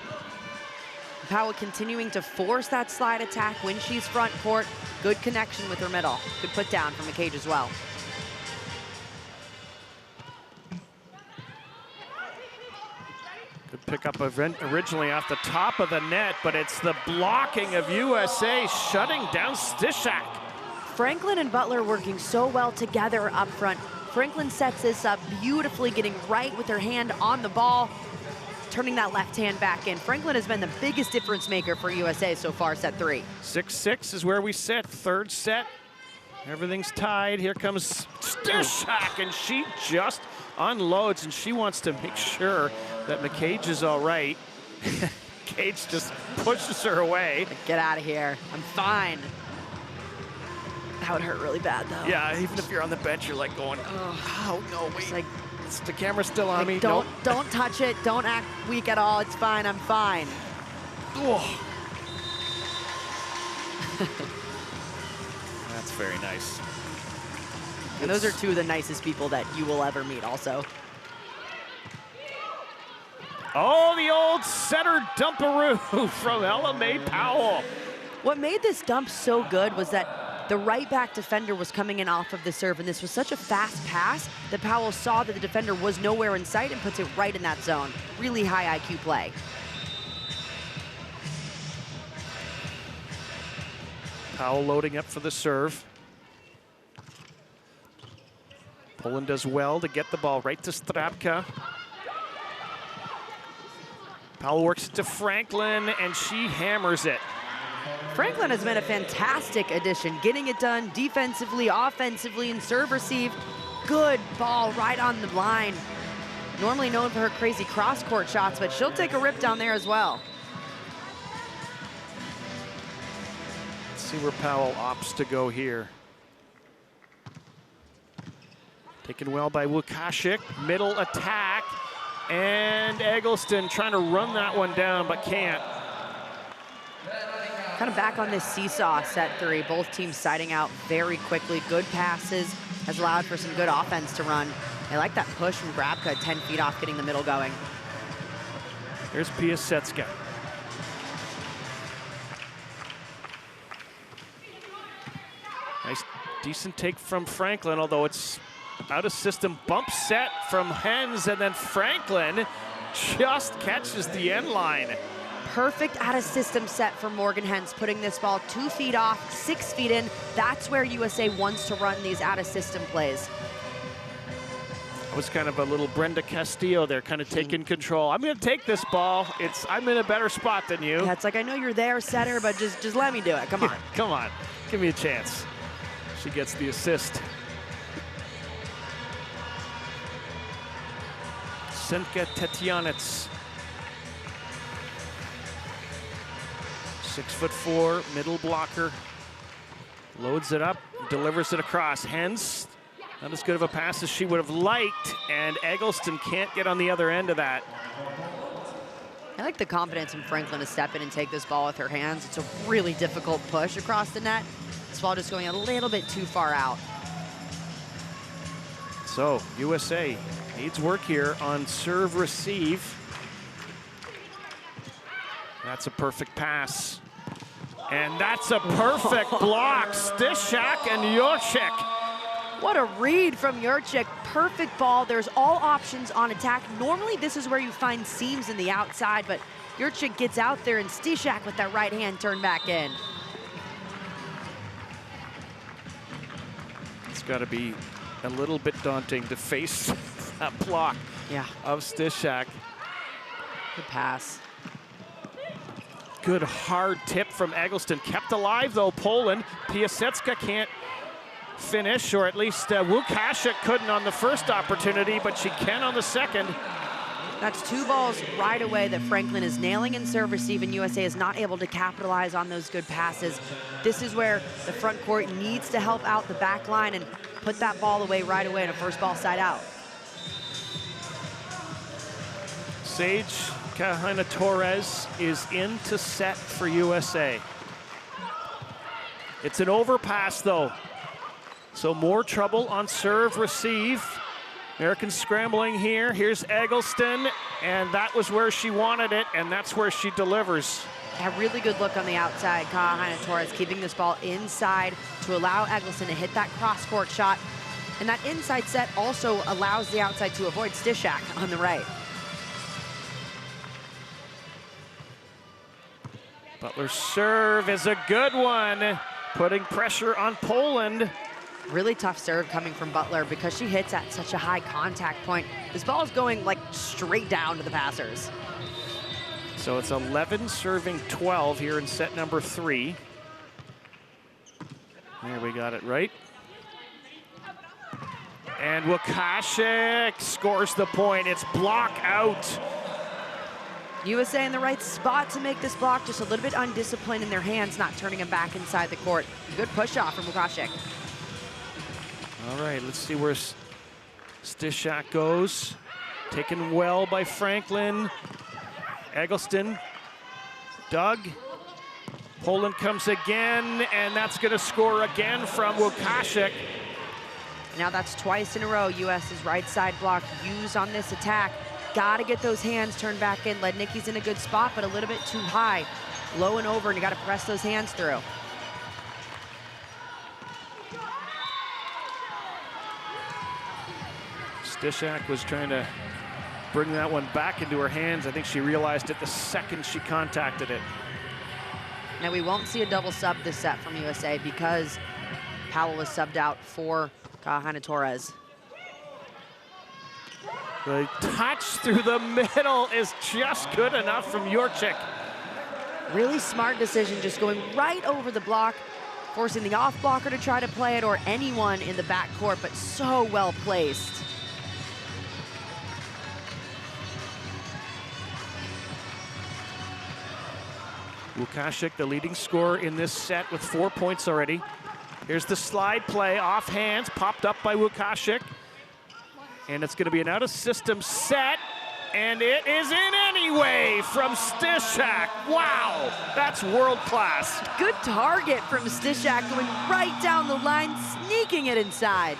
Powell continuing to force that slide attack when she's front court. Good connection with her middle. Good put down from McCage as well. Good pickup originally off the top of the net, but it's the blocking of USA shutting down Stishak. Franklin and Butler working so well together up front. Franklin sets this up beautifully, getting right with her hand on the ball, turning that left hand back in. Franklin has been the biggest difference maker for USA so far, set 3. 6-6 is where we sit, 3rd set. Everything's tied. Here comes Stishak, and she just unloads, and she wants to make sure that McCage is all right. McCage just pushes her away. Get out of here. I'm fine. That would hurt really bad, though. Yeah, even if you're on the bench, you're like going, oh no, wait. Like, is the camera still on me? Don't touch it. Don't act weak at all. It's fine. I'm fine. Oh. That's very nice. And those are 2 of the nicest people that you will ever meet also. Oh, the old center dumperoo from Ella Mae Powell. What made this dump so good was that the right back defender was coming in off of the serve, and this was such a fast pass that Powell saw that the defender was nowhere in sight and puts it right in that zone. Really high IQ play. Powell loading up for the serve. Poland does well to get the ball right to Strapka. Powell works it to Franklin, and she hammers it. Franklin has been a fantastic addition, getting it done defensively, offensively, and serve receive. Good ball right on the line. Normally known for her crazy cross-court shots, but she'll take a rip down there as well. Let's see where Powell opts to go here. Taken well by Łukasik, middle attack, and Eggleston trying to run that one down, but can't. Kind of back on this seesaw set three. Both teams siding out very quickly. Good passes has allowed for some good offense to run. I like that push from Grabka, 10 feet off, getting the middle going. Here's Piasecka. Nice, decent take from Franklin, although it's out of system. Bump set from Hens, and then Franklin just catches the end line. Perfect out of system set for Morgan Hens, putting this ball 2 feet off, 6 feet in. That's where USA wants to run these out of system plays. It was kind of a little Brenda Castillo there, kind of taking control. I'm going to take this ball. I'm in a better spot than you. Yeah, it's like, I know you're there, setter, but just let me do it. Come on. Come on. Give me a chance. She gets the assist. Senka Tetjanets. 6'4", middle blocker. Loads it up, delivers it across. Hens, not as good of a pass as she would have liked, and Eggleston can't get on the other end of that. I like the confidence in Franklin to step in and take this ball with her hands. It's a really difficult push across the net. This ball just going a little bit too far out. So USA needs work here on serve receive. That's a perfect pass. And that's a perfect block. Stishak and Jurczyk. What a read from Jurczyk. Perfect ball. There's all options on attack. Normally this is where you find seams in the outside, but Jurczyk gets out there and Stishak with that right hand turned back in. It's got to be a little bit daunting to face that block of Stishak. Good pass. Good hard tip from Eggleston. Kept alive though, Poland. Piasecka can't finish, or at least Łukasik couldn't on the first opportunity, but she can on the second. That's 2 balls right away that Franklin is nailing in serve receive, and USA is not able to capitalize on those good passes. This is where the front court needs to help out the back line and put that ball away right away in a first ball side out. Sage Kahana-Torres is in to set for USA. It's an overpass though, so more trouble on serve receive. Americans scrambling here. Here's Eggleston, and that was where she wanted it, and that's where she delivers. A really good look on the outside. Kahana-Torres keeping this ball inside to allow Eggleston to hit that cross-court shot. And that inside set also allows the outside to avoid Stishak on the right. Butler's serve is a good one, putting pressure on Poland. Really tough serve coming from Butler because she hits at such a high contact point. This ball is going like straight down to the passers. So it's 11 serving 12 here in set number 3. There, we got it right. And Łukasik scores the point. It's block out. USA in the right spot to make this block, just a little bit undisciplined in their hands, not turning him back inside the court. Good push off from Łukasik. All right, let's see where Stishak goes. Taken well by Franklin. Eggleston, Doug. Poland comes again, and that's gonna score again from Łukasik. Now that's twice in a row US's right side block used on this attack. got to get those hands turned back in. Lednicky's in a good spot, but a little bit too high. Low and over, and you got to press those hands through. Stishak was trying to bring that one back into her hands. I think she realized it the second she contacted it. Now we won't see a double sub this set from USA because Powell was subbed out for Kahana Torres. The touch through the middle is just good enough from Jurczyk. Really smart decision, just going right over the block, forcing the off blocker to try to play it, or anyone in the backcourt, but so well placed. Łukasik, the leading scorer in this set with 4 points already. Here's the slide play, off hands, popped up by Łukasik. And it's gonna be an out-of-system set, and it is in anyway from Stishak. Wow, that's world class. Good target from Stishak, going right down the line, sneaking it inside.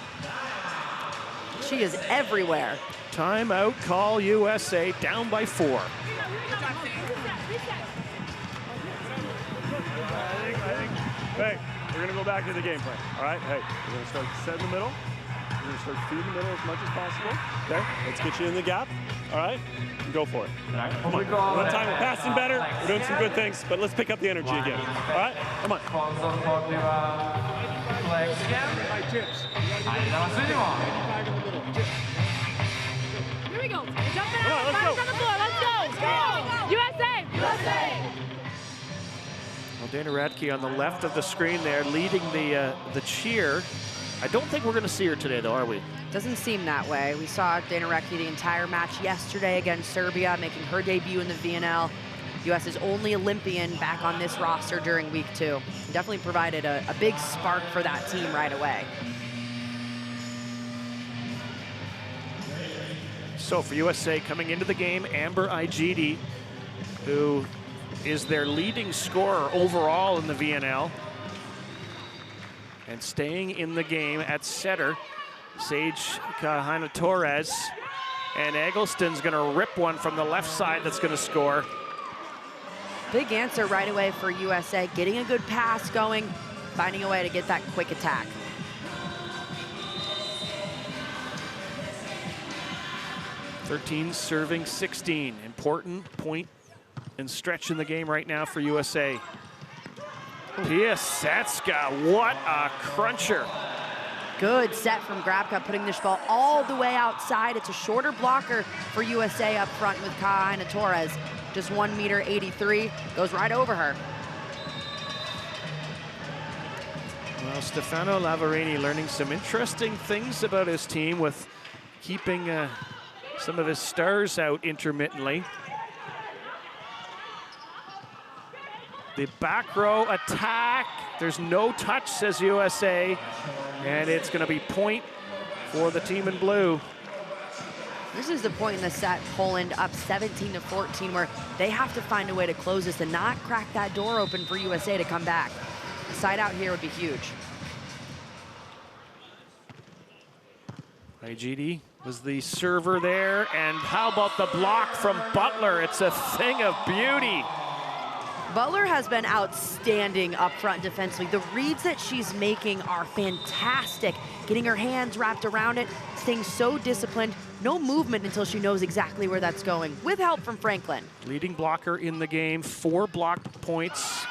She is everywhere. Timeout call USA, down by 4. Hey, we're going to go back to the game plan, all right? Hey, we're going to start set in the middle. We're going to start feeding the middle as much as possible. Okay, let's get you in the gap, all right? And go for it. Come on. One time, we're passing better. We're doing some good things, but let's pick up the energy again, all right? Come on. Here we go. Jumping out. Let's go. Let's go. USA. USA. Well, Dana Radke on the left of the screen there, leading the cheer. I don't think we're going to see her today, though, are we? Doesn't seem that way. We saw Dana Radke the entire match yesterday against Serbia, making her debut in the VNL. US's only Olympian back on this roster during week 2. Definitely provided a big spark for that team right away. So for USA coming into the game, Amber Igidi, who is their leading scorer overall in the VNL. And staying in the game at setter, Sage Kahana Torres. And Eggleston's gonna rip one from the left side that's gonna score. Big answer right away for USA, getting a good pass going, finding a way to get that quick attack. "13 serving 16. Important point and stretch in the game right now for USA. Piasecka, what a cruncher. Good set from Grabka, putting this ball all the way outside. It's a shorter blocker for USA up front with Kahana Torres. Just 1.83 meters, goes right over her. Well, Stefano Lavarini learning some interesting things about his team with keeping some of his stars out intermittently. The back row attack. There's no touch, says USA. And it's going to be point for the team in blue. This is the point in the set, Poland up 17-14, where they have to find a way to close this and not crack that door open for USA to come back. The side out here would be huge. Igidi was the server there. And how about the block from Butler? It's a thing of beauty. Butler has been outstanding up front defensively. The reads that she's making are fantastic. Getting her hands wrapped around it, staying so disciplined. No movement until she knows exactly where that's going, with help from Franklin. Leading blocker in the game, 4 block points.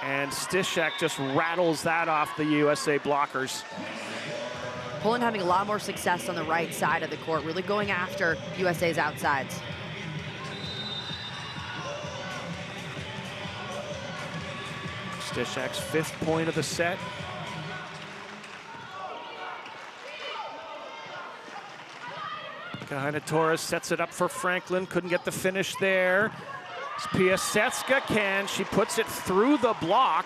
And Stishak just rattles that off the USA blockers. Poland having a lot more success on the right side of the court, really going after USA's outsides. Stishak's 5th point of the set. Kahana Torres sets it up for Franklin, couldn't get the finish there. Piasecka can, she puts it through the block.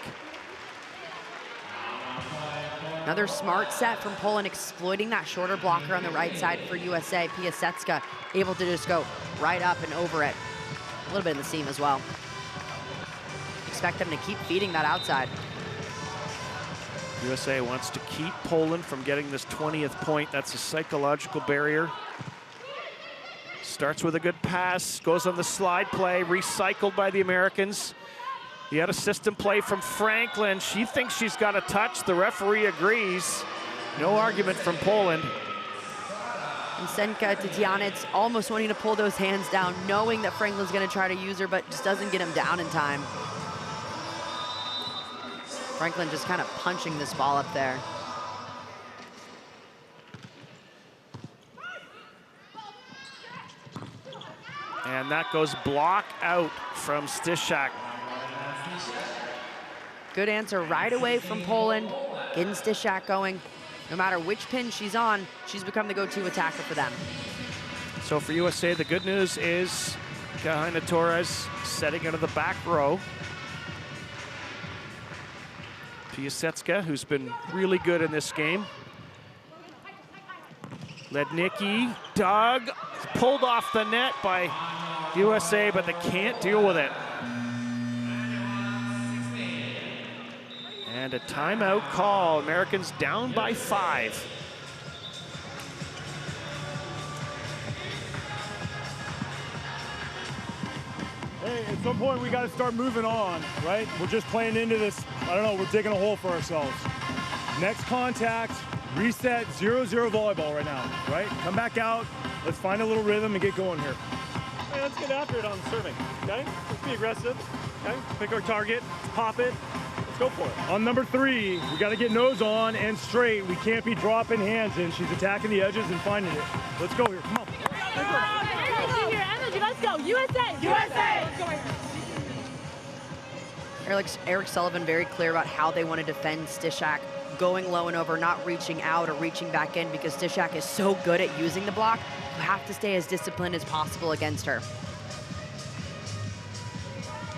Another smart set from Poland, exploiting that shorter blocker on the right side for USA. Piasecka able to just go right up and over it. A little bit in the seam as well. Expect them to keep feeding that outside. USA wants to keep Poland from getting this 20th point. That's a psychological barrier. Starts with a good pass, goes on the slide play, recycled by the Americans. He had a system play from Franklin. She thinks she's got a touch. The referee agrees. No argument from Poland. And Senka Tetianets almost wanting to pull those hands down, knowing that Franklin's going to try to use her, but just doesn't get him down in time. Franklin just kind of punching this ball up there. And that goes block out from Styszak. Good answer right away from Poland, getting Styszak going. No matter which pin she's on, she's become the go-to attacker for them. So for USA, the good news is Kahina Torres setting into the back row. Piasecka, who's been really good in this game. Lednicki, dug, pulled off the net by USA, but they can't deal with it. And a timeout call. Americans down by 5. Hey, at some point we got to start moving on, right? We're just playing into this, I don't know, we're digging a hole for ourselves. Next contact, reset, 0-0 volleyball right now, right? Come back out, let's find a little rhythm and get going here. Hey, let's get after it on serving, okay? Let's be aggressive, okay? Pick our target, pop it, let's go for it. On number 3, we got to get nose on and straight. We can't be dropping hands in. She's attacking the edges and finding it. Let's go here, come on. Energy, let's go, USA! USA! Eric Sullivan very clear about how they want to defend Styszak, going low and over, not reaching out or reaching back in, because Styszak is so good at using the block. You have to stay as disciplined as possible against her.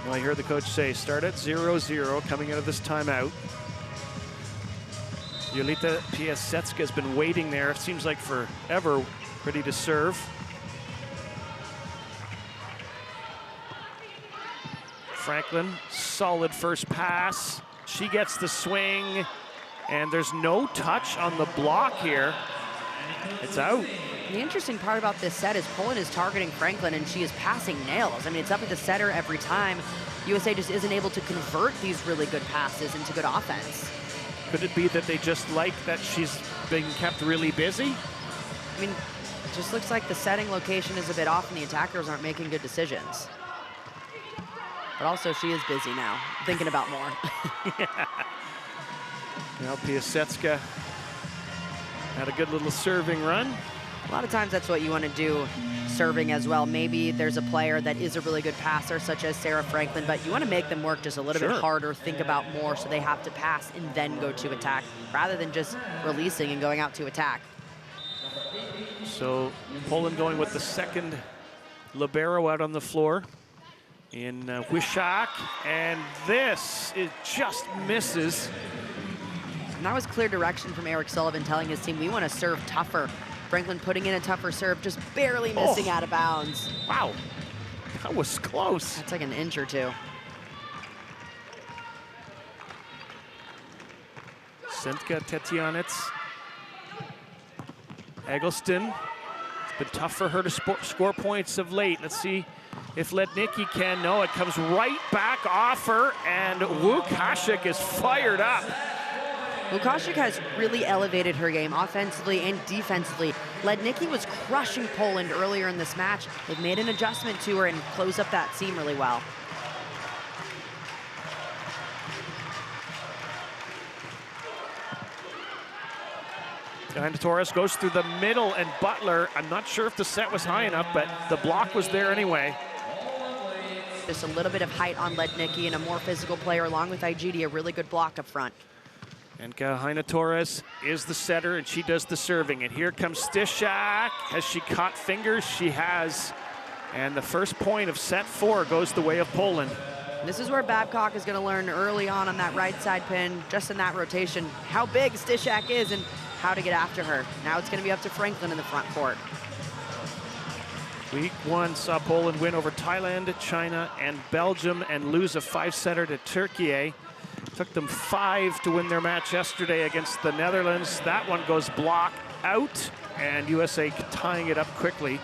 Well, I heard the coach say, start at 0-0 coming out of this timeout. Yolita Piasecka has been waiting there, it seems like forever, ready to serve. Franklin, solid first pass. She gets the swing, and there's no touch on the block here. It's out. The interesting part about this set is Poland is targeting Franklin, and she is passing nails. I mean, it's up at the setter every time. USA just isn't able to convert these really good passes into good offense. Could it be that they just like that she's being kept really busy? I mean, it just looks like the setting location is a bit off and the attackers aren't making good decisions. But also, she is busy now, thinking about more. Yeah. Now Piasecka had a good little serving run. A lot of times that's what you want to do, serving as well. Maybe there's a player that is a really good passer, such as Sarah Franklin, but you want to make them work just a little bit harder, think about more, so they have to pass and then go to attack, rather than just releasing and going out to attack. So Poland going with the second libero out on the floor in Wyszak, and this, it just misses. And that was clear direction from Eric Sullivan telling his team, we want to serve tougher. Franklin putting in a tougher serve, just barely missing out of bounds. Wow, that was close. That's like an inch or two. Senka Tetianets. Eggleston. It's been tough for her to score points of late. Let's see if Lednicki can. No, it comes right back off her, and Łukaszek is fired up. Łukaszek has really elevated her game offensively and defensively. Lednicki was crushing Poland earlier in this match. They've made an adjustment to her and closed up that seam really well. Kahina Torres goes through the middle, and Butler, I'm not sure if the set was high enough, but the block was there anyway. Just a little bit of height on Lednicki and a more physical player along with Igidi, a really good block up front. And Kahina Torres is the setter, and she does the serving. And here comes Styszak. Has she caught fingers? She has. And the first point of set 4 goes the way of Poland. This is where Babcock is going to learn early on that right side pin, just in that rotation, how big Styszak is and how to get after her. Now it's going to be up to Franklin in the front court. Week 1 saw Poland win over Thailand, China, and Belgium, and lose a 5-setter to Turkey. Took them 5 to win their match yesterday against the Netherlands. That one goes block out, and USA tying it up quickly.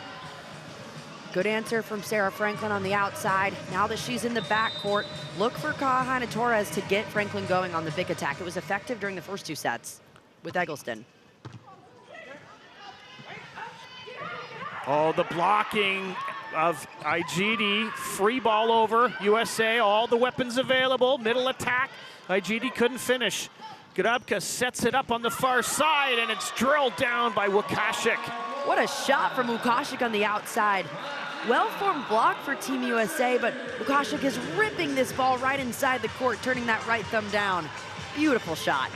Good answer from Sarah Franklin on the outside. Now that she's in the backcourt, look for Kahana Torres to get Franklin going on the big attack. It was effective during the first 2 sets with Eggleston. Oh, the blocking of Igidi. Free ball over, USA, all the weapons available. Middle attack, Igidi couldn't finish. Grabka sets it up on the far side, and it's drilled down by Łukasik. What a shot from Łukasik on the outside. Well-formed block for Team USA, but Łukasik is ripping this ball right inside the court, turning that right thumb down. Beautiful shot.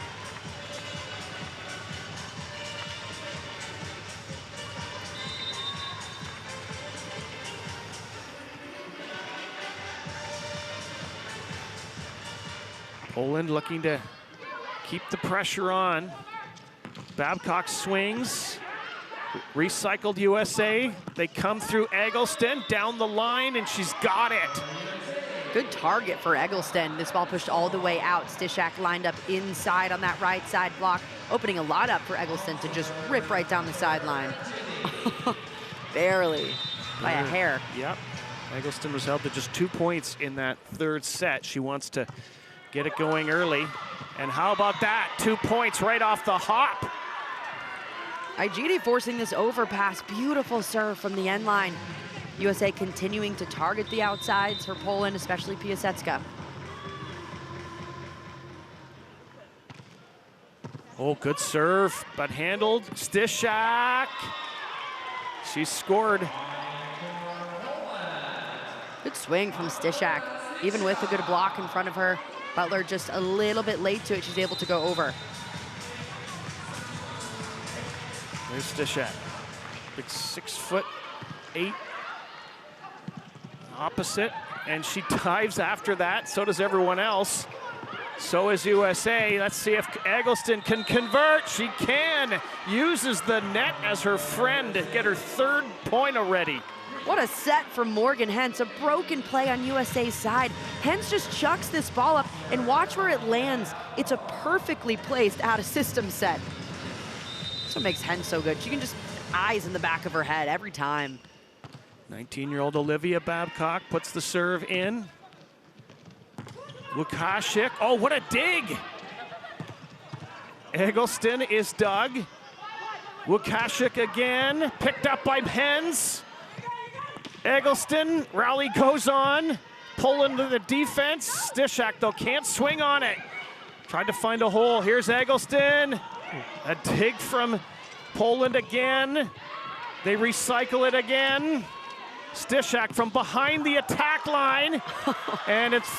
Poland looking to keep the pressure on. Babcock swings. Recycled USA. They come through Eggleston down the line, and she's got it. Good target for Eggleston. This ball pushed all the way out. Stishak lined up inside on that right side block, opening a lot up for Eggleston to just rip right down the sideline. Barely, by a hair. Yep. Eggleston was held to just 2 points in that 3rd set. She wants to get it going early. And how about that? 2 points right off the hop. Igidi forcing this overpass. Beautiful serve from the end line. USA continuing to target the outsides for Poland, especially Piasecka. Oh, good serve, but handled. Stishak. She scored. Good swing from Stishak. Even with a good block in front of her, Butler just a little bit late to it. She's able to go over. There's Stishak. Big 6'8" opposite, and she dives after that. So does everyone else. So is USA. Let's see if Eggleston can convert. She can. Uses the net as her friend to get her 3rd point already. What a set from Morgan Hens. A broken play on USA's side. Hens just chucks this ball up, and watch where it lands. It's a perfectly placed out of system set. That's what makes Hens so good. She can just eyes in the back of her head every time. 19-year-old Olivia Babcock puts the serve in. Łukasik, oh, what a dig! Eggleston is dug. Łukasik again, picked up by Hens. Eggleston, rally goes on. Poland to the defense. Stishak, though, can't swing on it. Tried to find a hole. Here's Eggleston. A dig from Poland again. They recycle it again. Stishak from behind the attack line. And it's,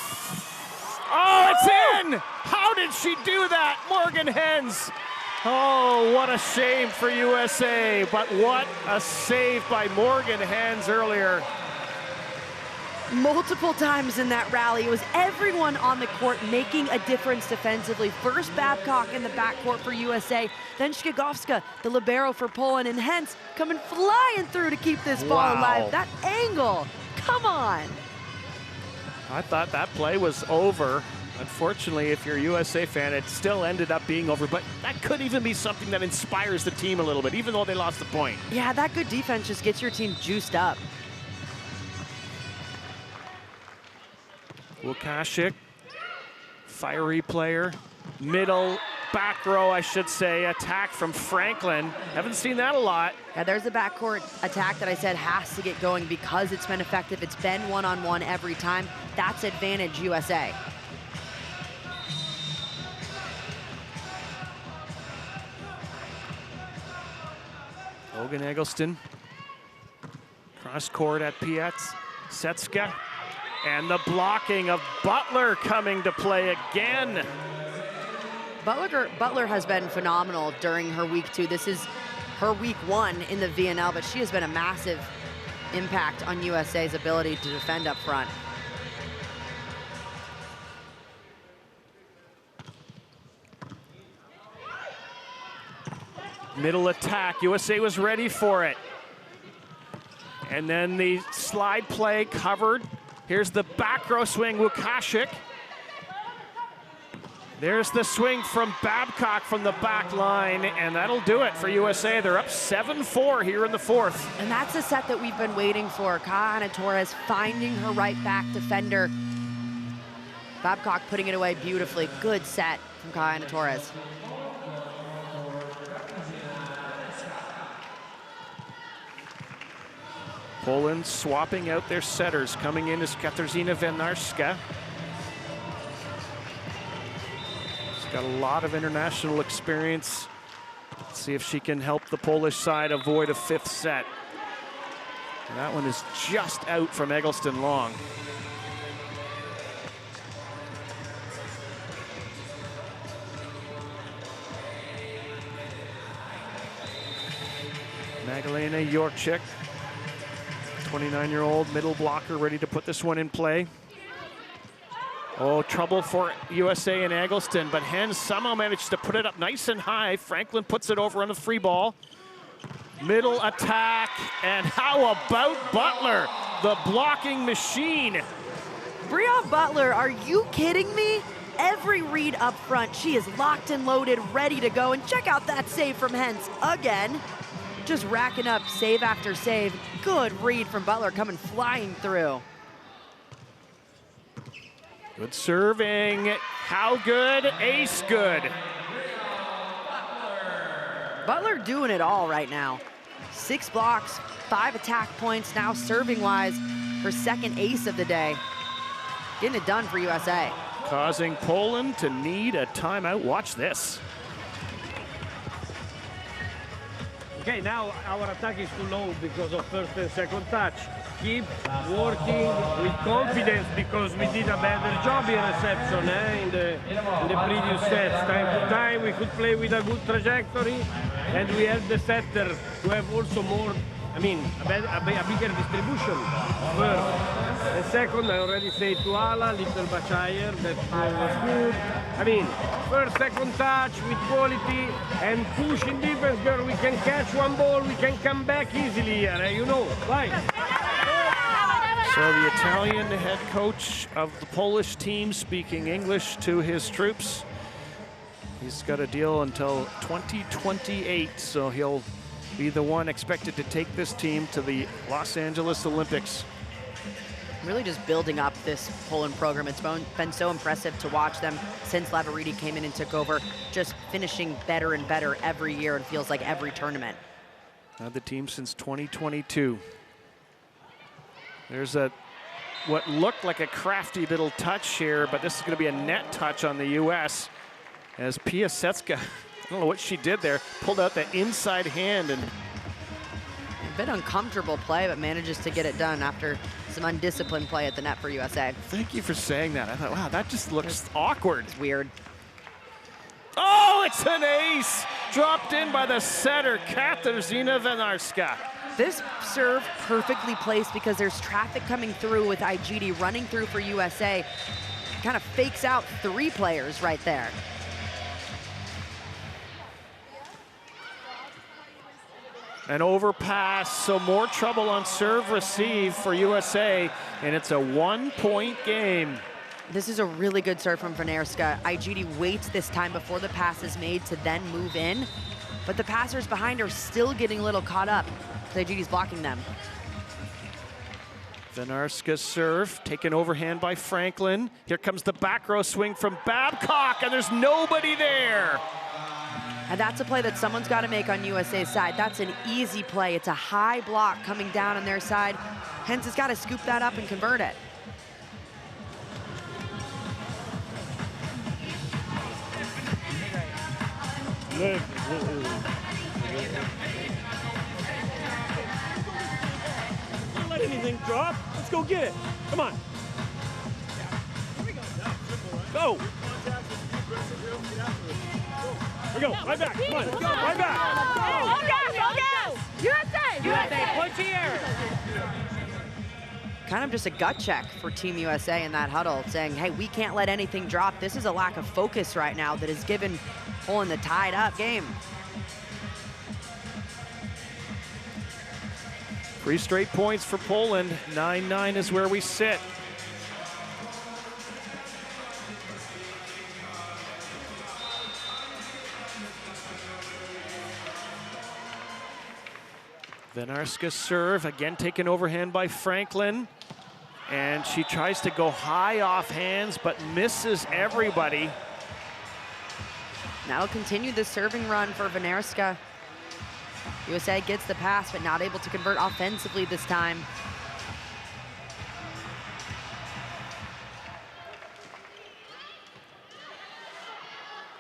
oh, it's in! How did she do that, Morgan Hens? Oh, what a shame for USA, but what a save by Morgan Hens earlier. Multiple times in that rally, it was everyone on the court making a difference defensively. First Babcock in the backcourt for USA, then Szkagowska, the libero for Poland, and Hens coming flying through to keep this ball alive. That angle, come on. I thought that play was over. Unfortunately, if you're a USA fan, it still ended up being over, but that could even be something that inspires the team a little bit, even though they lost the point. Yeah, that good defense just gets your team juiced up. Łukasik, fiery player, middle, back row, I should say, attack from Franklin. Haven't seen that a lot. Yeah, there's the backcourt attack that I said has to get going because it's been effective. It's been one-on-one every time. That's advantage USA. Logan Eggleston, cross court at Piasecka. And the blocking of Butler coming to play again. Butler has been phenomenal during her week 2. This is her week 1 in the VNL, but she has been a massive impact on USA's ability to defend up front. Middle attack, USA was ready for it. And then the slide play covered. Here's the back row swing, Łukasik. There's the swing from Babcock from the back line, and that'll do it for USA. They're up 7-4 here in the fourth. And that's a set that we've been waiting for. Kaana Torres finding her right back defender. Babcock putting it away beautifully. Good set from Kaana Torres. Poland swapping out their setters. Coming in is Katarzyna Wędrowska. She's got a lot of international experience. Let's see if she can help the Polish side avoid a fifth set. And that one is just out from Eggleston long. Magdalena Jorczyk, 29-year-old middle blocker, ready to put this one in play. Oh, trouble for USA and Eggleston, but Hens somehow managed to put it up nice and high. Franklin puts it over on the free ball. Middle attack, and how about Butler, the blocking machine? Bria Butler, are you kidding me? Every read up front, she is locked and loaded, ready to go. And check out that save from Hens again. Just racking up save after save. Good read from Butler coming flying through. Good serving. How good? Ace good. Butler doing it all right now. 6 blocks, 5 attack points. Now serving-wise, her second ace of the day. Getting it done for USA. Causing Poland to need a timeout. Watch this. Okay, now our attack is too low because of first and second touch. Keep working with confidence because we did a better job in reception in the previous sets. Time to time we could play with a good trajectory, and we had the setter to have also more, a bigger distribution. First and second, I already said to Ala, little much higher, that was good. First, second touch with quality and push in defense, girl. We can catch one ball, we can come back easily here, you know. Right. So the Italian head coach of the Polish team speaking English to his troops. He's got a deal until 2028, so he'll be the one expected to take this team to the Los Angeles Olympics. Really just building up this Poland program. It's been so impressive to watch them since Lavaridi came in and took over, just finishing better and better every year. It feels like every tournament. Had the team since 2022. There's what looked like a crafty little touch here, but this is going to be a net touch on the U.S. as Piasecka, I don't know what she did there, pulled out the inside hand. And a bit uncomfortable play, but manages to get it done after some undisciplined play at the net for USA. Thank you for saying that. I thought, wow, that just looks awkward. It's weird. Oh, it's an ace! Dropped in by the setter, Katarzyna Wędrowska. This serve perfectly placed because there's traffic coming through with IGD running through for USA. Kind of fakes out 3 players right there. An overpass, so more trouble on serve receive for USA, and it's a 1-point game. This is a really good serve from Wędrowska. IGD waits this time before the pass is made to then move in, but the passers behind are still getting a little caught up. IGD's blocking them. Wędrowska's serve, taken overhand by Franklin. Here comes the back row swing from Babcock, and there's nobody there. And that's a play that someone's got to make on USA's side. That's an easy play. It's a high block coming down on their side. Hens has got to scoop that up and convert it. Don't let anything drop. Let's go get it. Come on. Go. Here we go. Right back. Come on. Right back. Go. USA. USA. Point here. Kind of just a gut check for Team USA in that huddle, saying, hey, we can't let anything drop. This is a lack of focus right now that has given Poland the tied up game. 3 straight points for Poland. 9-9 is where we sit. Venarska serve, again taken overhand by Franklin. And she tries to go high off hands, but misses everybody. That'll continue the serving run for Venarska. USA gets the pass, but not able to convert offensively this time.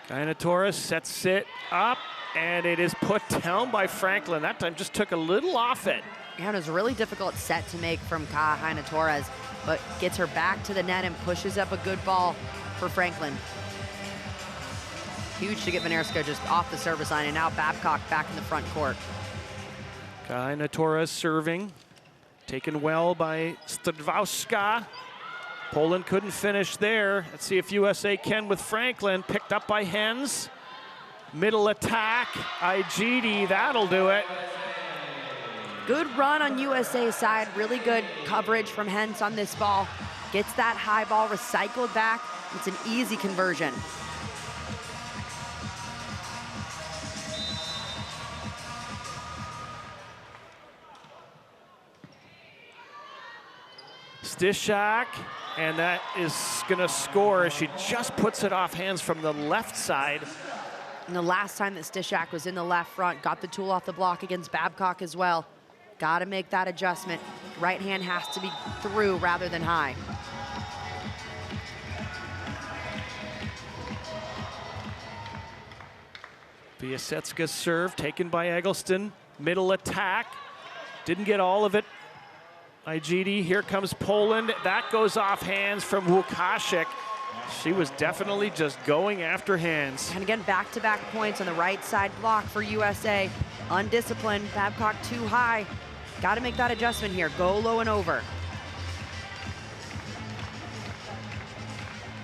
Kainatoris sets it up, and it is put down by Franklin. That time just took a little off it. Yeah, it was a really difficult set to make from Kaina Torres, but gets her back to the net and pushes up a good ball for Franklin. Huge to get Venarska just off the service line, and now Babcock back in the front court. Kainatoris serving, taken well by Stadwowska. Poland couldn't finish there. Let's see if USA can with Franklin. Picked up by Hens. Middle attack, Igidi, that'll do it. Good run on USA's side, really good coverage from Hens on this ball. Gets that high ball recycled back. It's an easy conversion. Stishak, and that is gonna score as she just puts it off hands from the left side. And the last time that Stishak was in the left front, got the tool off the block against Babcock as well. Got to make that adjustment. Right hand has to be through rather than high. Piasetska's serve taken by Eggleston. Middle attack, didn't get all of it. Igidi, here comes Poland. That goes off hands from Łukaszek. She was definitely just going after hands. And again, back-to-back points on the right side block for USA. Undisciplined, Babcock too high. Got to make that adjustment here. Go low and over.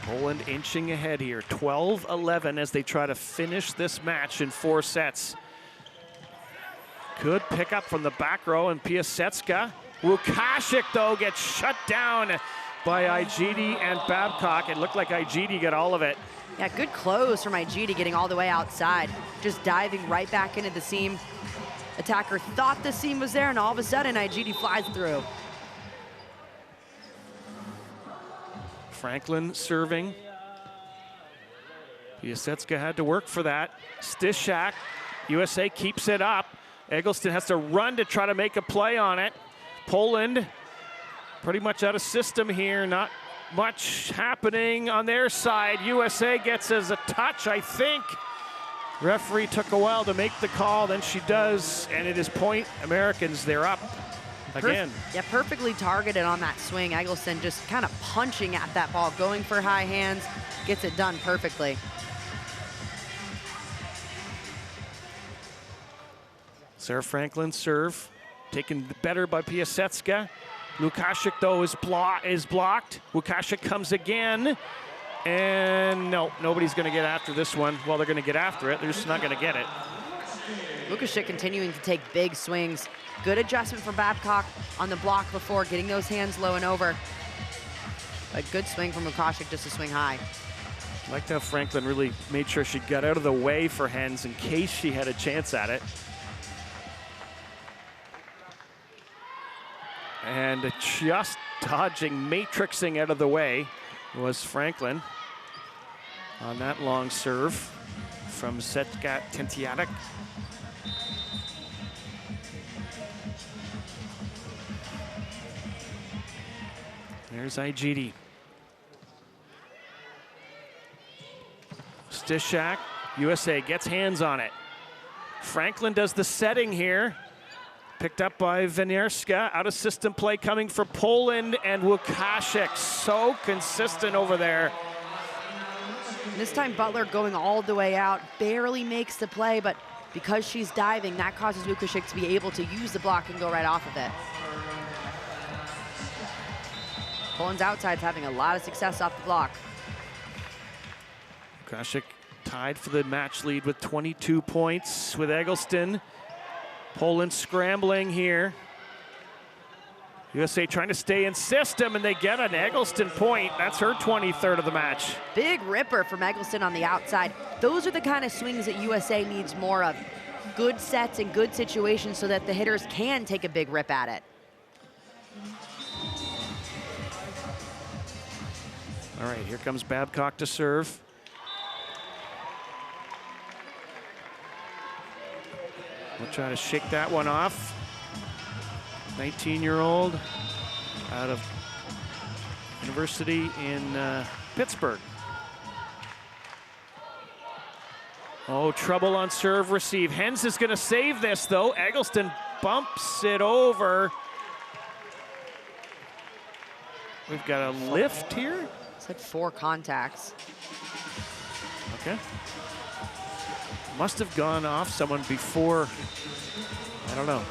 Poland inching ahead here, 12-11 as they try to finish this match in 4 sets. Good pickup from the back row, and Piasetska. Łukaszek, though, gets shut down by Igidi and Babcock. It looked like Igidi got all of it. Yeah, good close from Igidi getting all the way outside. Just diving right back into the seam. Attacker thought the seam was there, and all of a sudden, Igidi flies through. Franklin serving. Piasetska had to work for that. Stishak, USA keeps it up. Eggleston has to run to try to make a play on it. Poland pretty much out of system here. Not much happening on their side. USA gets as a touch, I think. Referee took a while to make the call, then she does, and it is point Americans. They're up again. Yeah, perfectly targeted on that swing. Eggleston just kind of punching at that ball, going for high hands, gets it done perfectly. Sarah Franklin serve, taken better by Piasetska. Łukaszek, though, is blocked. Łukaszek comes again. And no, nobody's going to get after this one. Well, they're going to get after it. They're just not going to get it. Łukaszek continuing to take big swings. Good adjustment for Babcock on the block before, getting those hands low and over. A good swing from Łukaszek just to swing high. I liked how Franklin really made sure she got out of the way for Hens in case she had a chance at it. And just dodging, matrixing out of the way was Franklin on that long serve from Setka Tentiatek. There's Igidi. Stishak, USA gets hands on it. Franklin does the setting here. Picked up by Venarska. Out of system play coming for Poland, and Łukaszek so consistent over there. This time Butler going all the way out, barely makes the play, but because she's diving, that causes Łukaszek to be able to use the block and go right off of it. Poland's outside's having a lot of success off the block. Łukaszek tied for the match lead with 22 points with Eggleston. Poland scrambling here. USA trying to stay in system, and they get an Eggleston point. That's her 23rd of the match. Big ripper from Eggleston on the outside. Those are the kind of swings that USA needs more of. good sets and good situations so that the hitters can take a big rip at it. All right, here comes Babcock to serve. We'll try to shake that one off. 19-year-old out of University in Pittsburgh. Oh, trouble on serve receive. Hens is going to save this, though. Eggleston bumps it over. We've got a lift here. It's like 4 contacts. Okay. Must have gone off someone before. I don't know.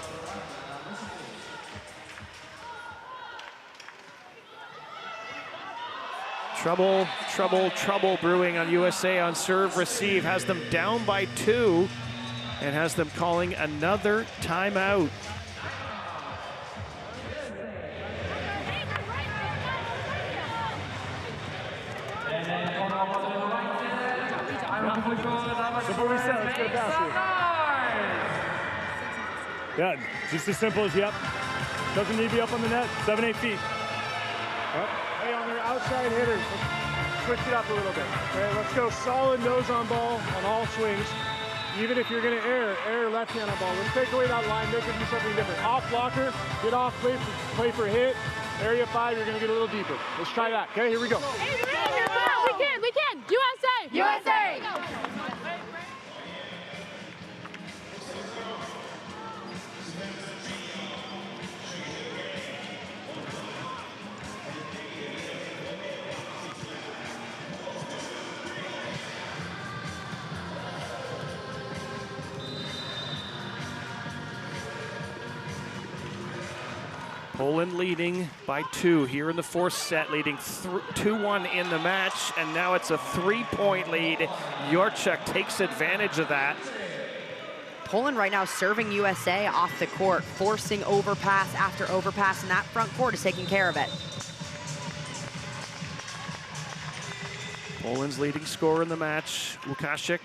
Trouble, trouble, trouble brewing on USA on serve receive. Has them down by 2 and has them calling another timeout. Before we set, let's get a basket. Yeah, just as simple as, yep. Doesn't need to be up on the net, 7-8 feet. Yep. Hey, on their outside hitters, let's switch it up a little bit. Okay, let's go solid nose on ball on all swings. Even if you're gonna err left hand on ball. Let's take away that line, make it do something different. Off blocker, get off, play for hit. Area 5, you're gonna get a little deeper. Let's try that, okay, here we go. We can, USA! USA! Poland leading by 2 here in the 4th set, leading 2-1 in the match, and now it's a 3-point lead. Jurczyk takes advantage of that. Poland right now serving USA off the court, forcing overpass after overpass, and that front court is taking care of it. Poland's leading scorer in the match, Łukasik.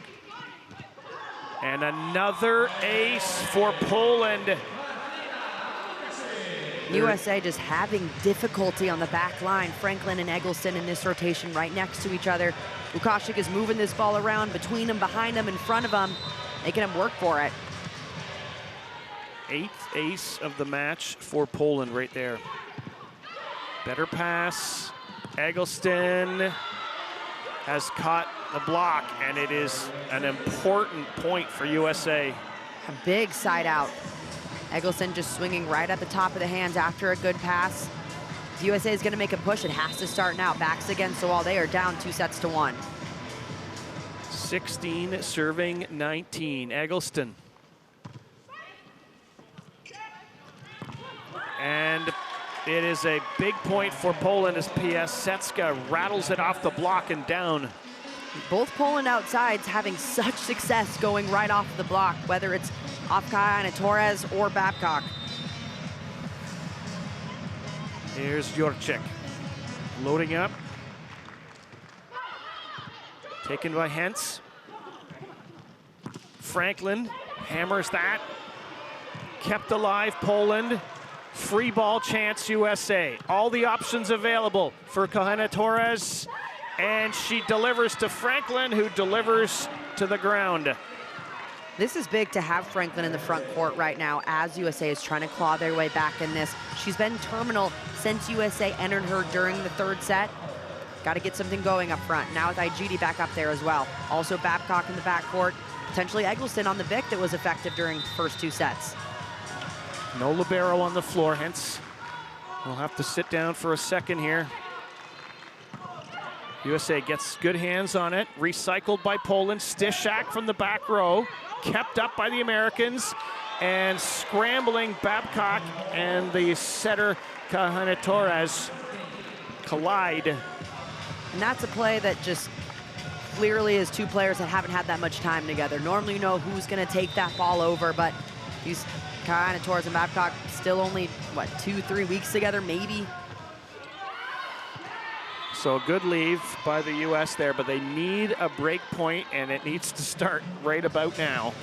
And another ace for Poland. USA just having difficulty on the back line. Franklin and Eggleston in this rotation right next to each other. Łukasik is moving this ball around between them, behind them, in front of them, making them work for it. 8th ace of the match for Poland right there. Better pass. Eggleston has caught the block, and it is an important point for USA. A big side out. Eggleston just swinging right at the top of the hands after a good pass. If USA is going to make a push, it has to start now. Backs against the wall. They are down 2-1. 16 serving 19. Eggleston. And it is a big point for Poland as Piasecka rattles it off the block and down. Both Poland outsides having such success going right off the block, whether it's off Kayana Torres or Babcock. Here's Jurczyk. Loading up. Taken by Hens. Franklin hammers that. Kept alive, Poland. Free ball chance, USA. All the options available for Kayana Torres. And she delivers to Franklin, who delivers to the ground. This is big to have Franklin in the front court right now as USA is trying to claw their way back in this. She's been terminal since USA entered her during the 3rd set. Got to get something going up front. Now with Igidi back up there as well. Also Babcock in the backcourt. Potentially Eggleston on the Bic that was effective during the first 2 sets. No libero on the floor, hence we'll have to sit down for a second here. USA gets good hands on it. Recycled by Poland. Styszak from the back row. Kept up by the Americans. And scrambling Babcock and the setter Kayana Torres collide. And that's a play that just clearly is 2 players that haven't had that much time together. Normally you know who's going to take that ball over, but these Kayana Torres and Babcock still only, what, 2-3 weeks together, maybe? So a good leave by the US there, but they need a break point, and it needs to start right about now.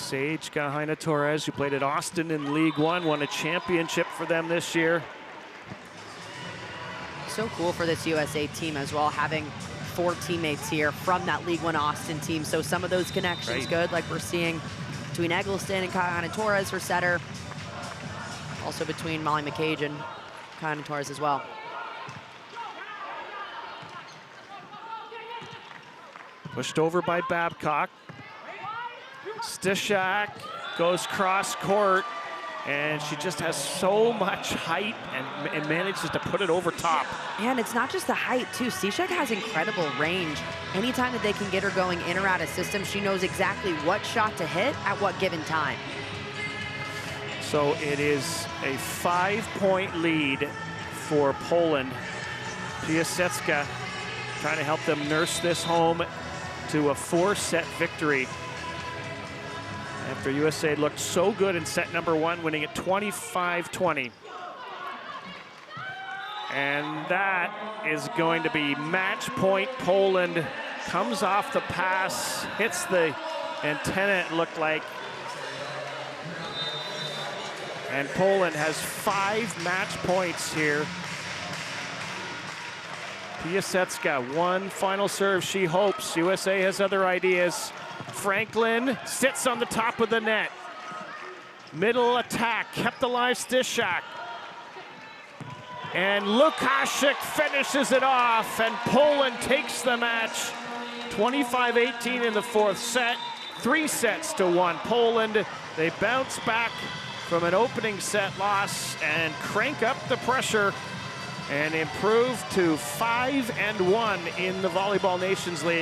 Sage Gahaina-Torres, who played at Austin in League One, won a championship for them this year. So cool for this USA team as well, having 4 teammates here from that League One Austin team. So some of those connections good, like we're seeing between Eggleston and Gahaina-Torres for setter. Also between Molly McCage and Gahaina-Torres as well. Pushed over by Babcock. Stishak goes cross court, and she just has so much height and manages to put it over top. And it's not just the height too. Stishak has incredible range. Anytime that they can get her going in or out of system, she knows exactly what shot to hit at what given time. So it is a 5-point lead for Poland. Piasecka trying to help them nurse this home to a 4-set victory after USA looked so good in set number 1, winning it 25-20. And that is going to be match point. Poland comes off the pass, hits the antenna, it looked like. And Poland has 5 match points here. Piasecka, one final serve, she hopes. USA has other ideas. Franklin sits on the top of the net. Middle attack, kept alive Stishak. And Lukaszczyk finishes it off, and Poland takes the match. 25-18 in the 4th set, 3-1 Poland. They bounce back from an opening set loss and crank up the pressure and improve to 5-1 in the Volleyball Nations League.